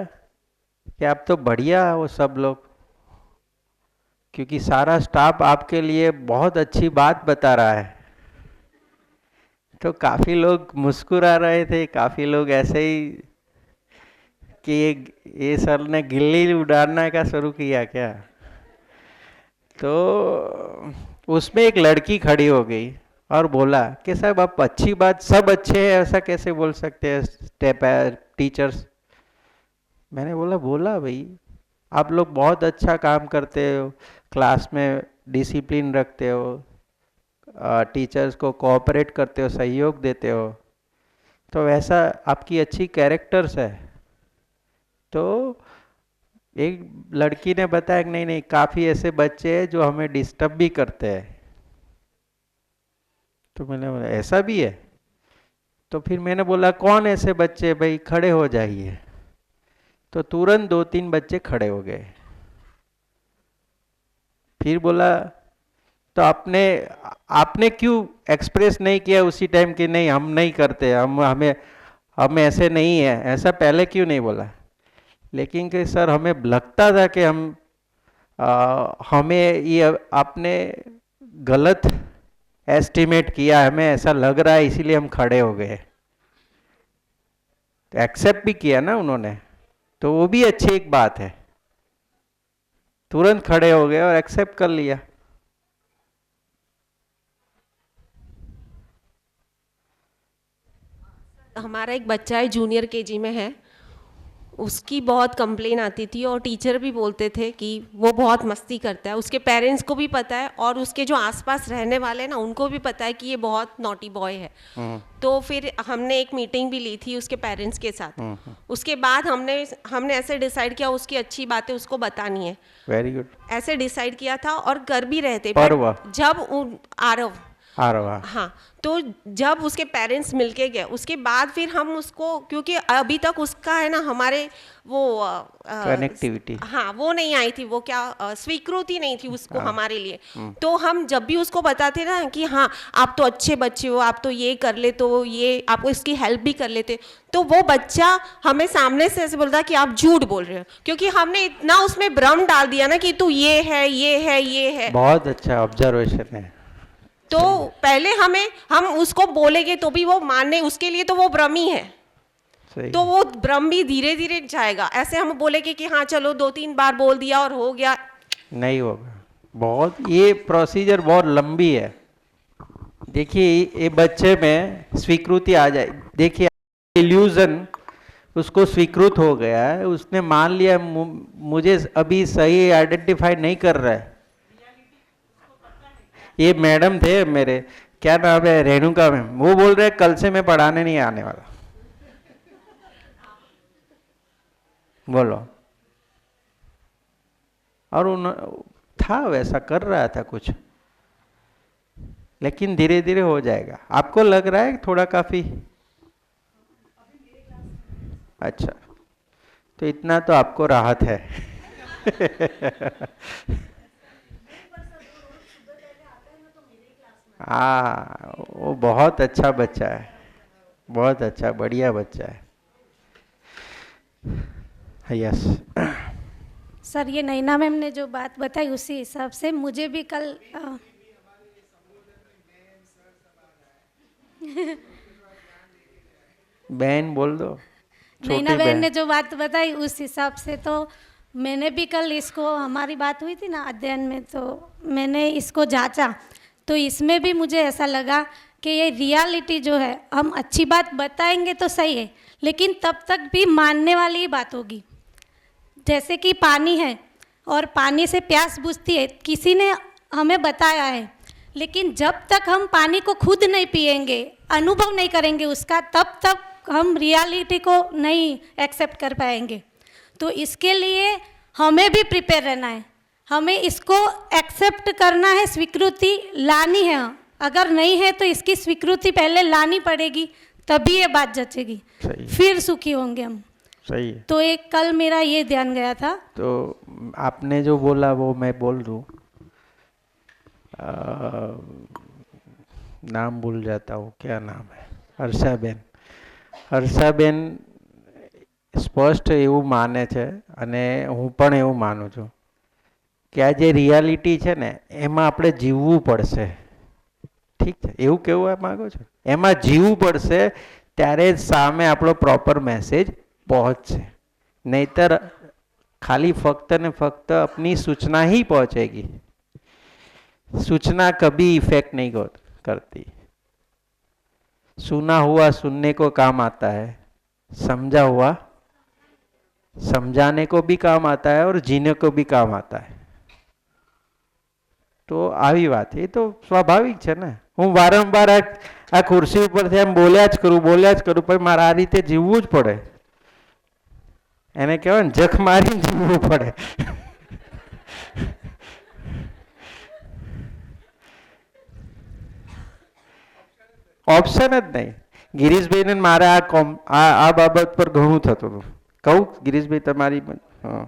कि आप तो बढ़िया हो सब लोग, क्योंकि सारा स्टाफ आपके लिए बहुत अच्छी बात बता रहा है। तो काफ़ी लोग मुस्कुरा रहे थे, काफ़ी लोग ऐसे ही कि ये सर ने गिल्ली उड़ाना का शुरू किया क्या। तो उसमें एक लड़की खड़ी हो गई और बोला कि साहब आप अच्छी बात, सब अच्छे हैं ऐसा कैसे बोल सकते हैं टीचर्स। मैंने बोला भाई आप लोग बहुत अच्छा काम करते हो, क्लास में डिसिप्लिन रखते हो, टीचर्स को कोऑपरेट करते हो, सहयोग देते हो, तो वैसा आपकी अच्छी कैरेक्टर्स है, तो एक लड़की ने बताया कि नहीं नहीं, काफी ऐसे बच्चे हैं जो हमें डिस्टर्ब भी करते हैं। तो मैंने बोला ऐसा भी है? तो फिर मैंने बोला कौन ऐसे बच्चे, भाई खड़े हो जाइए। तो तुरंत 2-3 बच्चे खड़े हो गए। फिर बोला तो आपने आपने क्यों एक्सप्रेस नहीं किया उसी टाइम कि नहीं हम नहीं करते, हमें ऐसे नहीं है, ऐसा पहले क्यों नहीं बोला? लेकिन कि सर हमें लगता था कि हमें ये आपने गलत एस्टिमेट किया, हमें ऐसा लग रहा है, इसीलिए हम खड़े हो गए। तो एक्सेप्ट भी किया ना उन्होंने, तो वो भी अच्छी एक बात है। तुरंत खड़े हो गए और एक्सेप्ट कर लिया। हमारा एक बच्चा है, जूनियर केजी में है, उसकी बहुत कंप्लेन आती थी और टीचर भी बोलते थे कि वो बहुत मस्ती करता है। उसके पेरेंट्स को भी पता है और उसके जो आसपास रहने वाले हैं ना, उनको भी पता है कि ये बहुत नॉटी बॉय है। तो फिर हमने एक मीटिंग भी ली थी उसके पेरेंट्स के साथ। उसके बाद हमने ऐसे डिसाइड किया उसकी अच्छी बातें उसको बतानी है। Very good. ऐसे डिसाइड किया था और कर भी रहे थे। पर्व। जब आरव, हाँ, तो जब उसके पेरेंट्स मिलके गए उसके बाद फिर हम उसको, क्योंकि अभी तक उसका है ना हमारे वो कनेक्टिविटी, हाँ वो नहीं आई थी, वो क्या स्वीकृति नहीं थी उसको हमारे लिए। तो हम जब भी उसको बताते ना कि हाँ आप तो अच्छे बच्चे हो, आप तो ये कर ले, तो ये आपको इसकी हेल्प भी कर लेते, तो वो बच्चा हमें सामने से ऐसे बोलता कि आप झूठ बोल रहे हो, क्योंकि हमने इतना उसमें भ्रम डाल दिया ना कि तू ये है ये है ये है। बहुत अच्छा ऑब्जर्वेशन है। तो पहले हम उसको बोलेंगे तो भी वो मानने, उसके लिए तो वो भ्रम ही है। सही। तो वो भ्रम भी धीरे धीरे जाएगा। ऐसे हम बोलेंगे कि हाँ चलो 2-3 बार बोल दिया और हो गया, नहीं होगा। बहुत ये प्रोसीजर बहुत लंबी है। देखिए ये बच्चे में स्वीकृति आ जाए, देखिए इल्यूजन उसको स्वीकृत हो गया है, उसने मान लिया मुझे अभी सही आइडेंटिफाई नहीं कर रहा है। ये मैडम थे मेरे, क्या नाम है, रेणुका मैम, वो बोल रहे कल से मैं पढ़ाने नहीं आने वाला। बोलो। और था वैसा, कर रहा था कुछ, लेकिन धीरे धीरे हो जाएगा। आपको लग रहा है थोड़ा काफी अच्छा, तो इतना तो आपको राहत है। हाँ वो बहुत अच्छा बच्चा है, बहुत अच्छा बढ़िया बच्चा है। यस सर, ये नैना मैम ने जो बात बताई उसी हिसाब से मुझे भी कल बहन बोल दो। नैना बहन ने जो बात बताई उस हिसाब से तो मैंने भी कल इसको, हमारी बात हुई थी ना अध्ययन में, तो मैंने इसको जांचा, तो इसमें भी मुझे ऐसा लगा कि ये रियलिटी जो है, हम अच्छी बात बताएंगे तो सही है, लेकिन तब तक भी मानने वाली ही बात होगी। जैसे कि पानी है और पानी से प्यास बुझती है, किसी ने हमें बताया है, लेकिन जब तक हम पानी को खुद नहीं पिएंगे, अनुभव नहीं करेंगे उसका, तब तक हम रियलिटी को नहीं एक्सेप्ट कर पाएंगे। तो इसके लिए हमें भी प्रिपेयर रहना है, हमें इसको एक्सेप्ट करना है, स्वीकृति लानी है। अगर नहीं है तो इसकी स्वीकृति पहले लानी पड़ेगी, तभी ये बात जचेगी, फिर सुखी होंगे हम। सही है। तो एक कल मेरा ये ध्यान गया था। तो आपने जो बोला वो मैं बोल दूं, नाम भूल जाता हूँ, क्या नाम है, હર્ષાબેન। હર્ષાબેન સ્પષ્ટ એવું માને છે અને હું પણ એવું માનું છું કે આ જે રિયાલિટી છે ને એમાં આપણે જીવવું પડશે। ઠીક છે, એવું કહેવા માંગો છો? એમાં જીવવું પડશે, ત્યારે જ સામે આપણો પ્રોપર મેસેજ પહોંચશે। નહીતર ખાલી ફક્ત ને ફક્ત अपनी सूचना ही पहुंचेगी, सूचना कभी इफेक्ट नहीं करती। सुना हुआ सुनने को काम आता है, समझा हुआ समझाने को भी काम आता है और जीने को भी काम आता है। तो આવી વાત, એ તો સ્વાભાવિક છે ને। હું વારંવાર આ ખુરશી ઉપરથી આમ બોલ્યા જ કરું, પણ મારે આ રીતે જીવવું જ પડે। એને કહેવાય ને જખ મારીને જીવવું પડે. ઓપ્શન જ નહીં. ગિરીશભાઈને મારે આ બાબત પર ઘણું થતું હતું. કહું ગિરીશભાઈ તમારી હા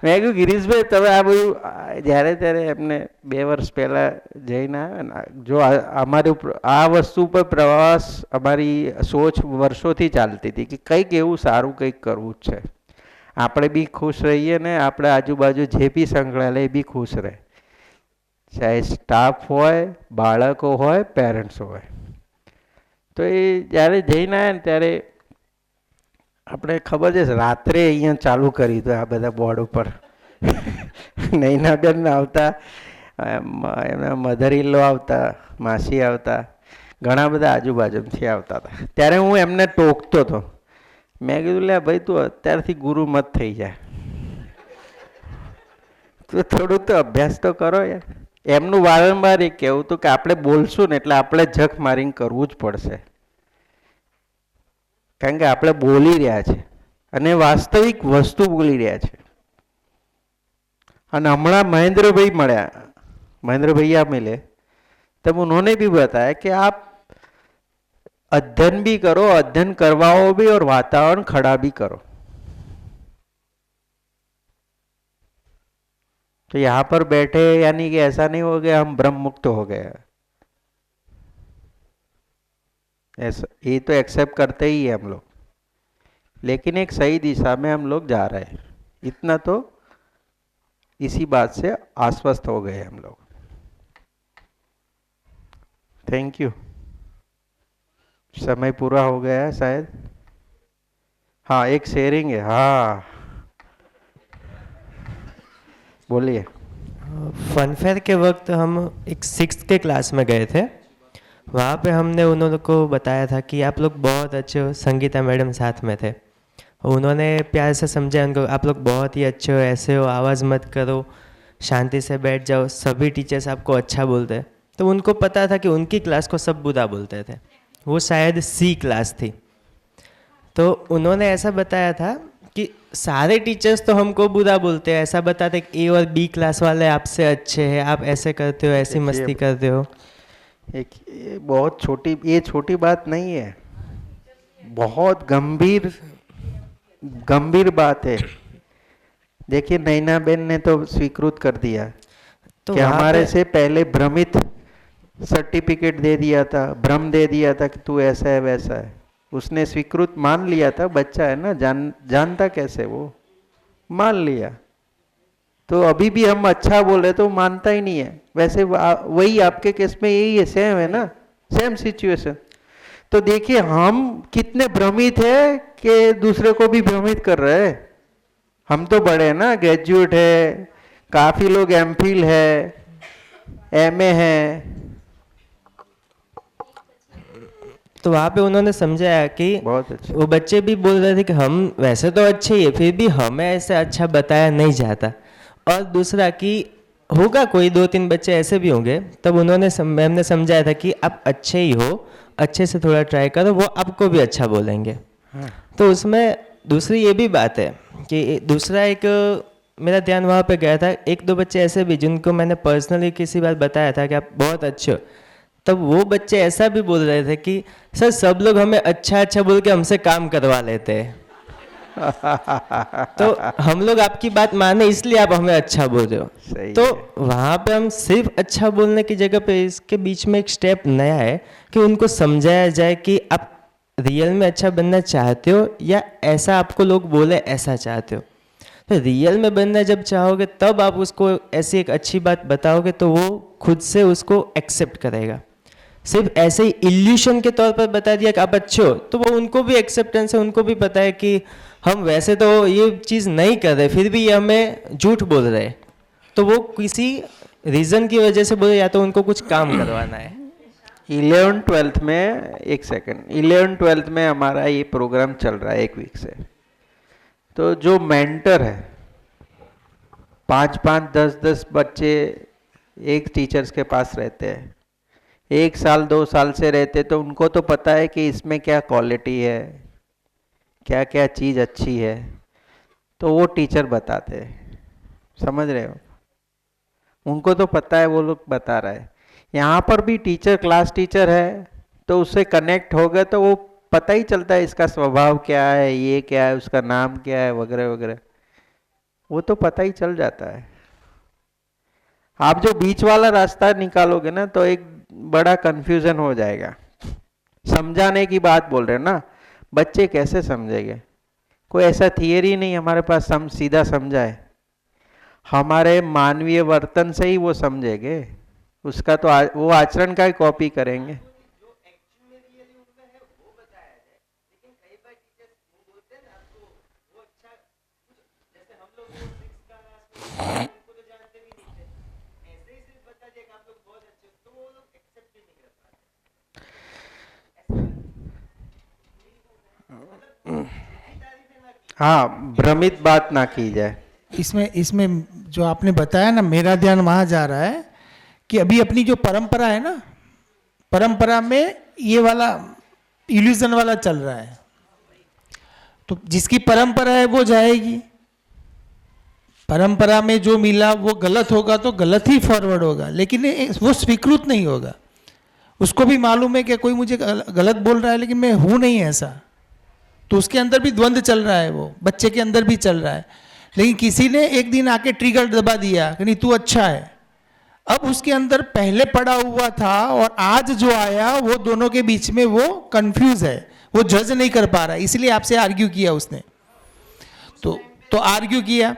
મેં કહ્યું ગિરીશભાઈ તમે આ બધું જ્યારે ત્યારે એમને 2 વર્ષ પહેલાં જઈને આવ્યા ને, જો અમારી આ વસ્તુ પર પ્રવાસ અમારી સોચ વર્ષોથી ચાલતી હતી કે કંઈક એવું સારું કંઈક કરવું જ છે. આપણે બી ખુશ રહીએ ને આપણે આજુબાજુ જે બી સંકળાયેલા એ બી ખુશ રહે, ચાહે સ્ટાફ હોય, બાળકો હોય, પેરેન્ટ્સ હોય. તો એ જ્યારે જઈને આવ્યા ને ત્યારે આપણે ખબર છે રાત્રે અહીંયા ચાલુ કરી હતું આ બધા બોર્ડ ઉપર. નૈનાબેન આવતા, એમના મધર ઇન લો આવતા, માસી આવતા, ઘણા બધા આજુબાજુથી આવતા હતા. ત્યારે હું એમને ટોકતો હતો. મેં કીધું લે ભાઈ તું અત્યારથી ગુરુ મત થઈ જાય, તો થોડુંક તો અભ્યાસ તો કરો યાર. એમનું વારંવાર એ કહેવું હતું કે આપણે બોલશું ને એટલે આપણે જખ મારીને કરવું જ પડશે, કારણ કે આપણે બોલી રહ્યા છે અને વાસ્તવિક વસ્તુ બોલી રહ્યા છે. અને હમણાં महेंद्र भाई મળ્યા, महेंद्र भैया मिले तब उन्होंने भी बताया कि आप अध्ययन भी करो, अध्ययन करवाओ भी और वातावरण खड़ा भी करो. तो यहाँ पर बैठे यानी कि ऐसा नहीं हो गया हम ब्रह्म मुक्त हो गए, ऐसा ये तो एक्सेप्ट करते ही है हम लोग, लेकिन एक सही दिशा में हम लोग जा रहे हैं. इतना तो इसी बात से आश्वस्त हो गए हम लोग. Thank you. समय पूरा हो गया है शायद. हाँ एक शेयरिंग है. हाँ बोलिए. फन फेयर के वक्त हम एक 6th के क्लास में गए थे. वहाँ पे हमने उन्होंने को बताया था कि आप लोग बहुत अच्छे हो. संगीता मैडम साथ में थे. उन्होंने प्यार से समझाया उनको, आप लोग बहुत ही अच्छे हो, ऐसे हो, आवाज़ मत करो, शांति से बैठ जाओ. सभी टीचर्स आपको अच्छा बोलते हैं. तो उनको पता था कि उनकी क्लास को सब बुरा बोलते थे. वो शायद C क्लास थी. तो उन्होंने ऐसा बताया था कि सारे टीचर्स तो हमको बुरा बोलते हैं, ऐसा बताते कि A और B क्लास वाले आपसे अच्छे हैं, आप ऐसे करते हो, ऐसी मस्ती करते हो. एक बहुत छोटी बात नहीं है, बहुत गंभीर बात है. देखिए नैनाबेन ने तो स्वीकृत कर दिया तो कि हमारे से पहले भ्रमित सर्टिफिकेट दे दिया था, भ्रम दे दिया था कि तू ऐसा है वैसा है. उसने स्वीकृत मान लिया था. बच्चा है ना, जानता कैसे, वो मान लिया. तो अभी भी हम अच्छा बोले तो मानता ही नहीं है. वैसे वही आपके केस में यही है, सेम है ना, सेम सिचुएशन. तो देखिए हम कितने भ्रमित है कि दूसरे को भी भ्रमित कर रहे हैं. हम तो बड़े हैं ना, ग्रेजुएट है, काफी लोग MPhil है, MA है. तो वहाँ पे उन्होंने समझाया कि बहुत अच्छा. वो बच्चे भी बोल रहे थे कि हम वैसे तो अच्छे ही है, फिर भी हमें ऐसे अच्छा बताया नहीं जाता. और दूसरा कि होगा कोई 2-3 बच्चे ऐसे भी होंगे, तब उन्होंने मैम ने समझाया था कि आप अच्छे ही हो, अच्छे से थोड़ा ट्राई करो, वो आपको भी अच्छा बोलेंगे. तो उसमें दूसरी ये भी बात है कि दूसरा एक मेरा ध्यान वहाँ पे गया था. 1-2 बच्चे ऐसे भी जिनको मैंने पर्सनली किसी बार बताया था कि आप बहुत अच्छे हो, तब वो बच्चे ऐसा भी बोल रहे थे कि सर सब लोग हमें अच्छा बोल के हमसे काम करवा लेते हैं. तो हम लोग आपकी बात माने इसलिए आप हमें अच्छा बोल रहे हो. तो वहाँ पे हम सिर्फ अच्छा बोलने की जगह पे इसके बीच में एक स्टेप नया है कि उनको समझाया जाए कि आप रियल में अच्छा बनना चाहते हो या ऐसा आपको लोग बोले ऐसा चाहते हो. तो रियल में बनना जब चाहोगे तब आप उसको ऐसी एक अच्छी बात बताओगे तो वो खुद से उसको एक्सेप्ट करेगा. सिर्फ ऐसे ही इल्यूशन के तौर पर बता दिया कि आप अच्छे हो, तो वो उनको भी एक्सेप्टेंस है, उनको भी पता है कि हम वैसे तो ये चीज़ नहीं कर रहे, फिर भी ये हमें झूठ बोल रहे हैं. तो वो किसी रीज़न की वजह से बोले, या तो उनको कुछ काम करवाना है. 11th-12th में, एक सेकंड, 11th-12th में हमारा ये प्रोग्राम चल रहा है 1 वीक से. तो जो मेंटर है, 5-5, 10-10 बच्चे एक टीचर्स के पास रहते हैं, 1 साल 2 साल से रहते, तो उनको तो पता है कि इसमें क्या क्वालिटी है, क्या क्या चीज़ अच्छी है, तो वो टीचर बताते हैं। समझ रहे हो? उनको तो पता है, वो लोग बता रहा है। यहाँ पर भी टीचर क्लास टीचर है तो उससे कनेक्ट हो गए तो वो पता ही चलता है इसका स्वभाव क्या है, ये क्या है, उसका नाम क्या है, वगैरह वगैरह, वो तो पता ही चल जाता है। आप जो बीच वाला रास्ता निकालोगे ना तो एक बड़ा कंफ्यूजन हो जाएगा। समझाने की बात बोल रहे हैं ना, बच्चे कैसे समझेंगे? कोई ऐसा थियरी नहीं हमारे पास सीधा समझाए। हमारे मानवीय वर्तन से ही वो समझेंगे, उसका तो वो आचरण का ही कॉपी करेंगे। हाँ, भ्रमित बात ना की जाए। इसमें इसमें जो आपने बताया ना, मेरा ध्यान वहाँ जा रहा है कि अभी अपनी जो परंपरा है ना, परंपरा में ये वाला इल्यूजन वाला चल रहा है। तो जिसकी परंपरा है वो जाएगी, परंपरा में जो मिला वो गलत होगा तो गलत ही फॉरवर्ड होगा, लेकिन वो स्वीकृत नहीं होगा। उसको भी मालूम है कि कोई मुझे गलत बोल रहा है लेकिन मैं हूँ नहीं ऐसा, तो उसके अंदर भी द्वंद्व चल रहा है, वो बच्चे के अंदर भी चल रहा है। लेकिन किसी ने एक दिन आके ट्रिगर दबा दिया कि नहीं तू अच्छा है, अब उसके अंदर पहले पड़ा हुआ था और आज जो आया वो दोनों के बीच में वो कंफ्यूज है, वो जज नहीं कर पा रहा, इसलिए आपसे आर्ग्यू किया उसने। तो आर्ग्यू किया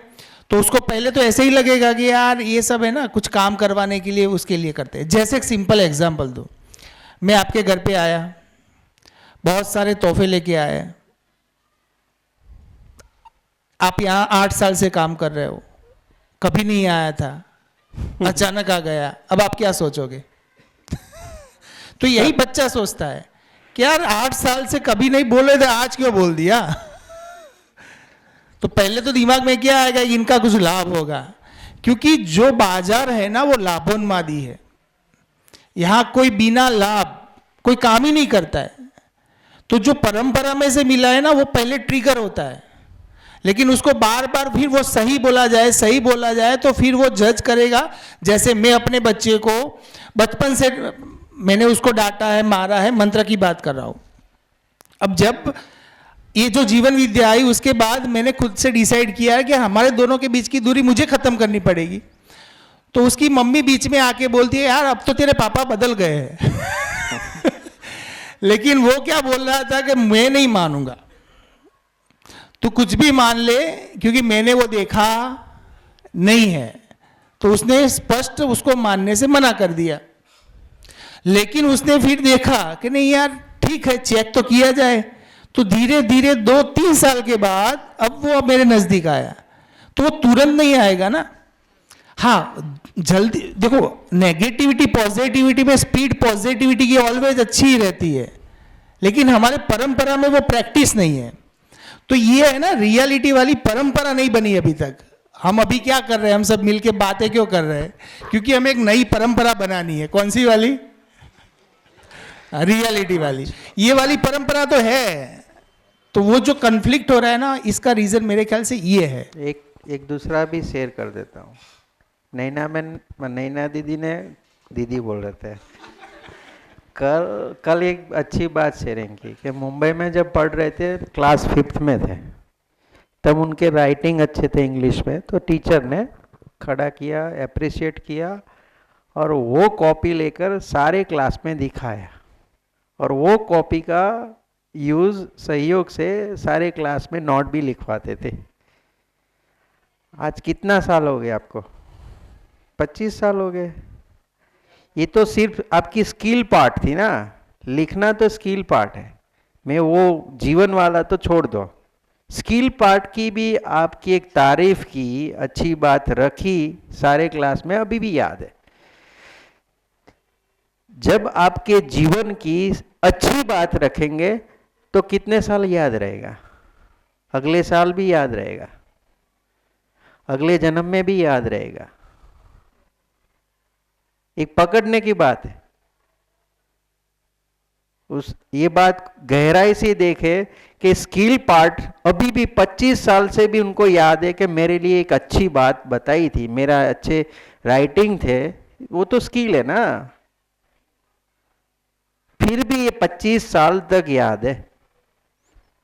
तो उसको पहले तो ऐसे ही लगेगा कि यार ये सब है ना कुछ काम करवाने के लिए उसके लिए करते हैं। जैसे एक सिंपल एग्जांपल दो, मैं आपके घर पे आया, बहुत सारे तोहफे लेके आया, आप यहाँ 8 साल से काम कर रहे हो, कभी नहीं आया था, अचानक आ गया, अब आप क्या सोचोगे? तो यही बच्चा सोचता है कि यार 8 साल से कभी नहीं बोले थे, आज क्यों बोल दिया? तो पहले तो दिमाग में क्या आएगा कि इनका कुछ लाभ होगा, क्योंकि जो बाजार है ना वो लाभोन्मादी है। यहाँ कोई बिना लाभ कोई काम ही नहीं करता है। तो जो परंपरा में से मिला है ना वो पहले ट्रिगर होता है, लेकिन उसको बार बार फिर वो सही बोला जाए तो फिर वो जज करेगा। जैसे मैं अपने बच्चे को बचपन से मैंने उसको डांटा है, मारा है, मंत्र की बात कर रहा हूँ। अब जब ये जो जीवन विद्या आई उसके बाद मैंने खुद से डिसाइड किया है कि हमारे दोनों के बीच की दूरी मुझे खत्म करनी पड़ेगी। तो उसकी मम्मी बीच में आके बोलती है यार अब तो तेरे पापा बदल गए हैं। लेकिन वो क्या बोल रहा था कि मैं नहीं मानूंगा, तू कुछ भी मान ले, क्योंकि मैंने वो देखा नहीं है। तो उसने स्पष्ट उसको मानने से मना कर दिया। लेकिन उसने फिर देखा कि नहीं यार ठीक है, चेक तो किया जाए। तो धीरे धीरे 2-3 साल के बाद अब वो मेरे नजदीक आया। तो वो तुरंत नहीं आएगा ना। हाँ, जल्दी देखो, नेगेटिविटी पॉजिटिविटी में स्पीड पॉजिटिविटी की ऑलवेज अच्छी ही रहती है, लेकिन हमारे परंपरा में वो प्रैक्टिस नहीं है। तो ये है ना, रियलिटी वाली परंपरा नहीं बनी अभी तक। हम अभी क्या कर रहे हैं, हम सब मिलके बातें क्यों कर रहे हैं? क्योंकि हमें एक नई परंपरा बनानी है। कौन सी वाली? रियलिटी वाली। ये वाली परंपरा तो है। तो वो जो कन्फ्लिक्ट हो रहा है ना, इसका रीजन मेरे ख्याल से ये है। एक दूसरा भी शेयर कर देता हूँ। नैना दीदी बोल रहे थे, कल एक अच्छी बात शेयरिंग की कि मुंबई में जब पढ़ रहे थे, क्लास 5th में थे, तब उनके राइटिंग अच्छे थे इंग्लिश में, तो टीचर ने खड़ा किया, अप्रिशिएट किया और वो कॉपी लेकर सारे क्लास में दिखाया और वो कॉपी का यूज़ सहयोग से सारे क्लास में नोट भी लिखवाते थे। आज कितना साल हो गए आपको? 25 साल हो गए। ये तो सिर्फ आपकी स्किल पार्ट थी ना, लिखना तो स्किल पार्ट है। मैं वो जीवन वाला तो छोड़ दो, स्किल पार्ट की भी आपकी एक तारीफ की, अच्छी बात रखी सारे क्लास में, अभी भी याद है। जब आपके जीवन की अच्छी बात रखेंगे तो कितने साल याद रहेगा? अगले साल भी याद रहेगा, अगले जन्म में भी याद रहेगा। एक पकड़ने की बात है। ये बात गहराई से देखे कि स्किल पार्ट अभी भी 25 साल से भी उनको याद है कि मेरे लिए एक अच्छी बात बताई थी, मेरा अच्छे राइटिंग थे, वो तो स्किल है ना, फिर भी ये 25 साल तक याद है।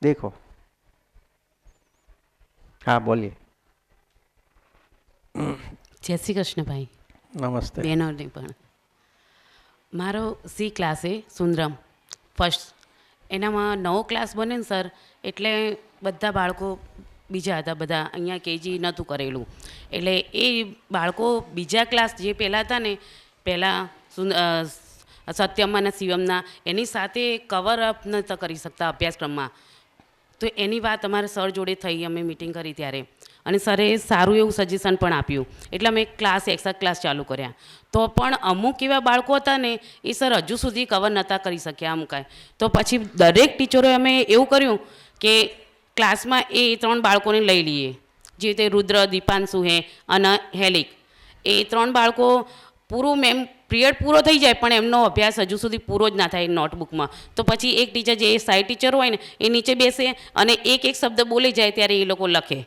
देखो, हाँ बोलिए। જય શ્રી કૃષ્ણ ભાઈ. નમસ્તે. બેનોને પણ મારો સી ક્લાસ છે સુંદરમ ફર્સ્ટ, એનામાં નવો ક્લાસ બને ને સર, એટલે બધા બાળકો બીજા હતા, બધા અહીંયા કેજી નહોતું કરેલું, એટલે એ બાળકો બીજા ક્લાસ જે પહેલાં હતા ને, પહેલાં સત્યમના અને શિવમના, એની સાથે કવર અપ નહોતા કરી શકતા અભ્યાસક્રમમાં. તો એની વાત અમારા સર જોડે થઈ, અમે મિટિંગ કરી ત્યારે, અને સરે સારું એવું સજેશન પણ આપ્યું, એટલે અમે ક્લાસ એક્સ્ટ્રા ક્લાસ ચાલુ કર્યા. તો પણ અમુક એવા બાળકો હતા ને, એ સર હજુ સુધી કવર નહોતા કરી શક્યા અમુક. તો પછી દરેક ટીચરોએ અમે એવું કર્યું કે ક્લાસમાં એ 3 બાળકોને લઈ લઈએ, જે રીતે રુદ્ર, દીપાંશુ હે અને હેલિક, એ 3 બાળકો પૂરું મેમ પિરિયડ પૂરો થઈ જાય પણ એમનો અભ્યાસ હજુ સુધી પૂરો જ ના થાય નોટબુકમાં. તો પછી એક ટીચર, જે સાઈ ટીચર હોય ને, એ નીચે બેસે અને એક શબ્દ બોલી જાય ત્યારે એ લોકો લખે,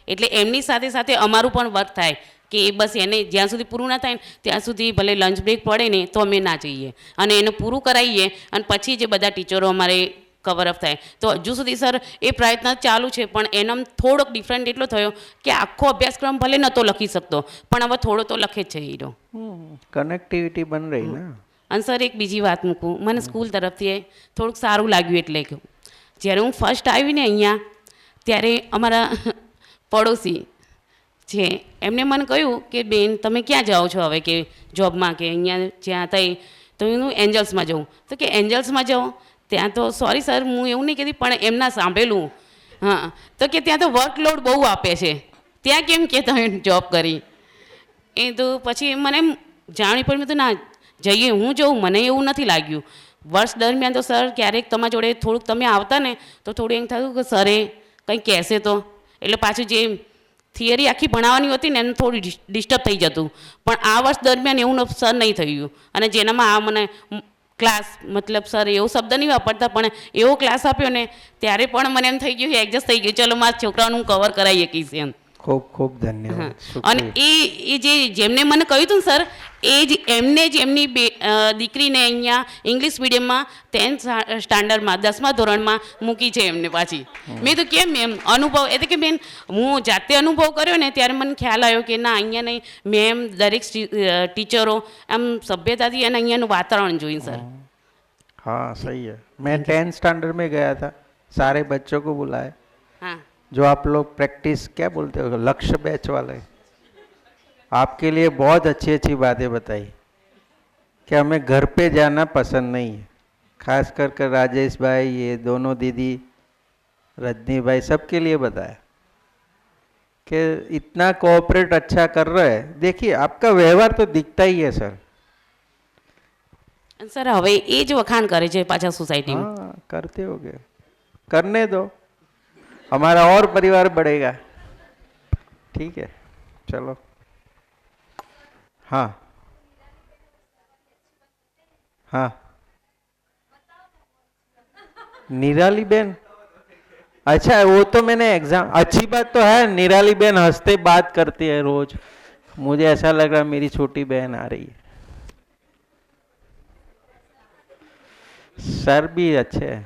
એટલે એમની સાથે સાથે અમારું પણ વર્ક થાય કે બસ એને જ્યાં સુધી પૂરું ના થાય ને ત્યાં સુધી ભલે લંચ બ્રેક પડે ને તો અમે ના જઈએ અને એને પૂરું કરાવીએ, અને પછી જે બધા ટીચરો અમારે કવરઅપ થાય. તો હજુ સુધી સર એ પ્રયત્ન ચાલુ છે, પણ એનો થોડોક ડિફરન્ટ એટલો થયો કે આખો અભ્યાસક્રમ ભલે નહોતો લખી શકતો, પણ હવે થોડો તો લખે જ છે હીરો. કનેક્ટિવિટી બન રહી ને. અને સર એક બીજી વાત મૂકું, મને સ્કૂલ તરફથી થોડુંક સારું લાગ્યું, એટલે કે જ્યારે હું ફર્સ્ટ આવી ને અહીંયા, ત્યારે અમારા પડોશી છે એમને મને કહ્યું કે બેન તમે ક્યાં જાઓ છો હવે, કે જોબમાં, કે અહીંયા જ્યાં થઈ, તો હું એન્જલ્સમાં જાઉં. તો કે એન્જલ્સમાં જાઉં, ત્યાં તો સોરી સર હું એવું નહીં કહેતી, પણ એમના સાંભળેલું, હા, તો કે ત્યાં તો વર્કલોડ બહુ આપે છે, ત્યાં કેમ કે તમે જોબ કરી. એ તો પછી મને જાણવી પડી, મેં તો ના જઈએ, હું જોઉં, મને એવું નથી લાગ્યું. વર્ષ દરમિયાન તો સર ક્યારેક તમારા જોડે થોડુંક તમે આવતા ને તો થોડું એમ થયું કે સરે કંઈ કહેશે તો, એટલે પાછું જે થિયરી આખી ભણાવવાની હતી ને એને થોડું ડિસ્ટર્બ થઈ જતું, પણ આ વર્ષ દરમિયાન એવું સર નહીં થયું. અને જેનામાં આ મને ક્લાસ, મતલબ સર એવો શબ્દ નહીં વાપરતા, પણ એવો ક્લાસ આપ્યો ને ત્યારે પણ મને એમ થઈ ગયું કે એડજસ્ટ થઈ ગયું, ચલો મારા છોકરાઓનું હું કવર કરાવી શકીશ એમ. ખૂબ ખૂબ ધન્યવાદ. અને એ જેમને મને કહ્યું હતું ને સર, એ જ એમને જ એમની દીકરીને અહીંયા ઇંગ્લિશ મીડિયમમાં 10th સ્ટાન્ડર્ડમાં 10મા ધોરણમાં મૂકી છે એમને પાછી. મેં તો કેમ એમ અનુભવ, એટલે કે બેન હું જાતે અનુભવ કર્યો ને ત્યારે મને ખ્યાલ આવ્યો કે ના, અહીંયા નહીં, મેમ દરેક ટીચરો આમ સભ્યતાથી અને અહીંયાનું વાતાવરણ જોઈને સર. हाँ सही है. मैं 10th स्टैंडर्ड में गया था, सारे बच्चों को बुलाए. हाँ, जो आप लोग प्रैक्टिस क्या बोलते हो, लक्ष्य बैच वाले, आपके लिए बहुत अच्छी अच्छी बातें बताई कि हमें घर पे जाना पसंद नहीं है. खास कर राजेश भाई, ये दोनों दीदी, रजनी भाई, सबके लिए बताया कि इतना कोऑपरेट अच्छा कर रहे हैं. देखिए आपका व्यवहार तो दिखता ही है सर. સર હવે એ જ વખાણ કરે છે પાછા સોસાયટીમાં. हाँ करते होगे, करने दो, हमारा और परिवार बढ़ेगा. ठीक है, चलो. हाँ हाँ, निराली बहन, अच्छा वो तो मैंने एग्जाम, अच्छी बात तो है, निराली बहन हंसते बात करती है रोज, मुझे ऐसा लग रहा है मेरी छोटी बहन आ रही है. सर भी अच्छे हैं.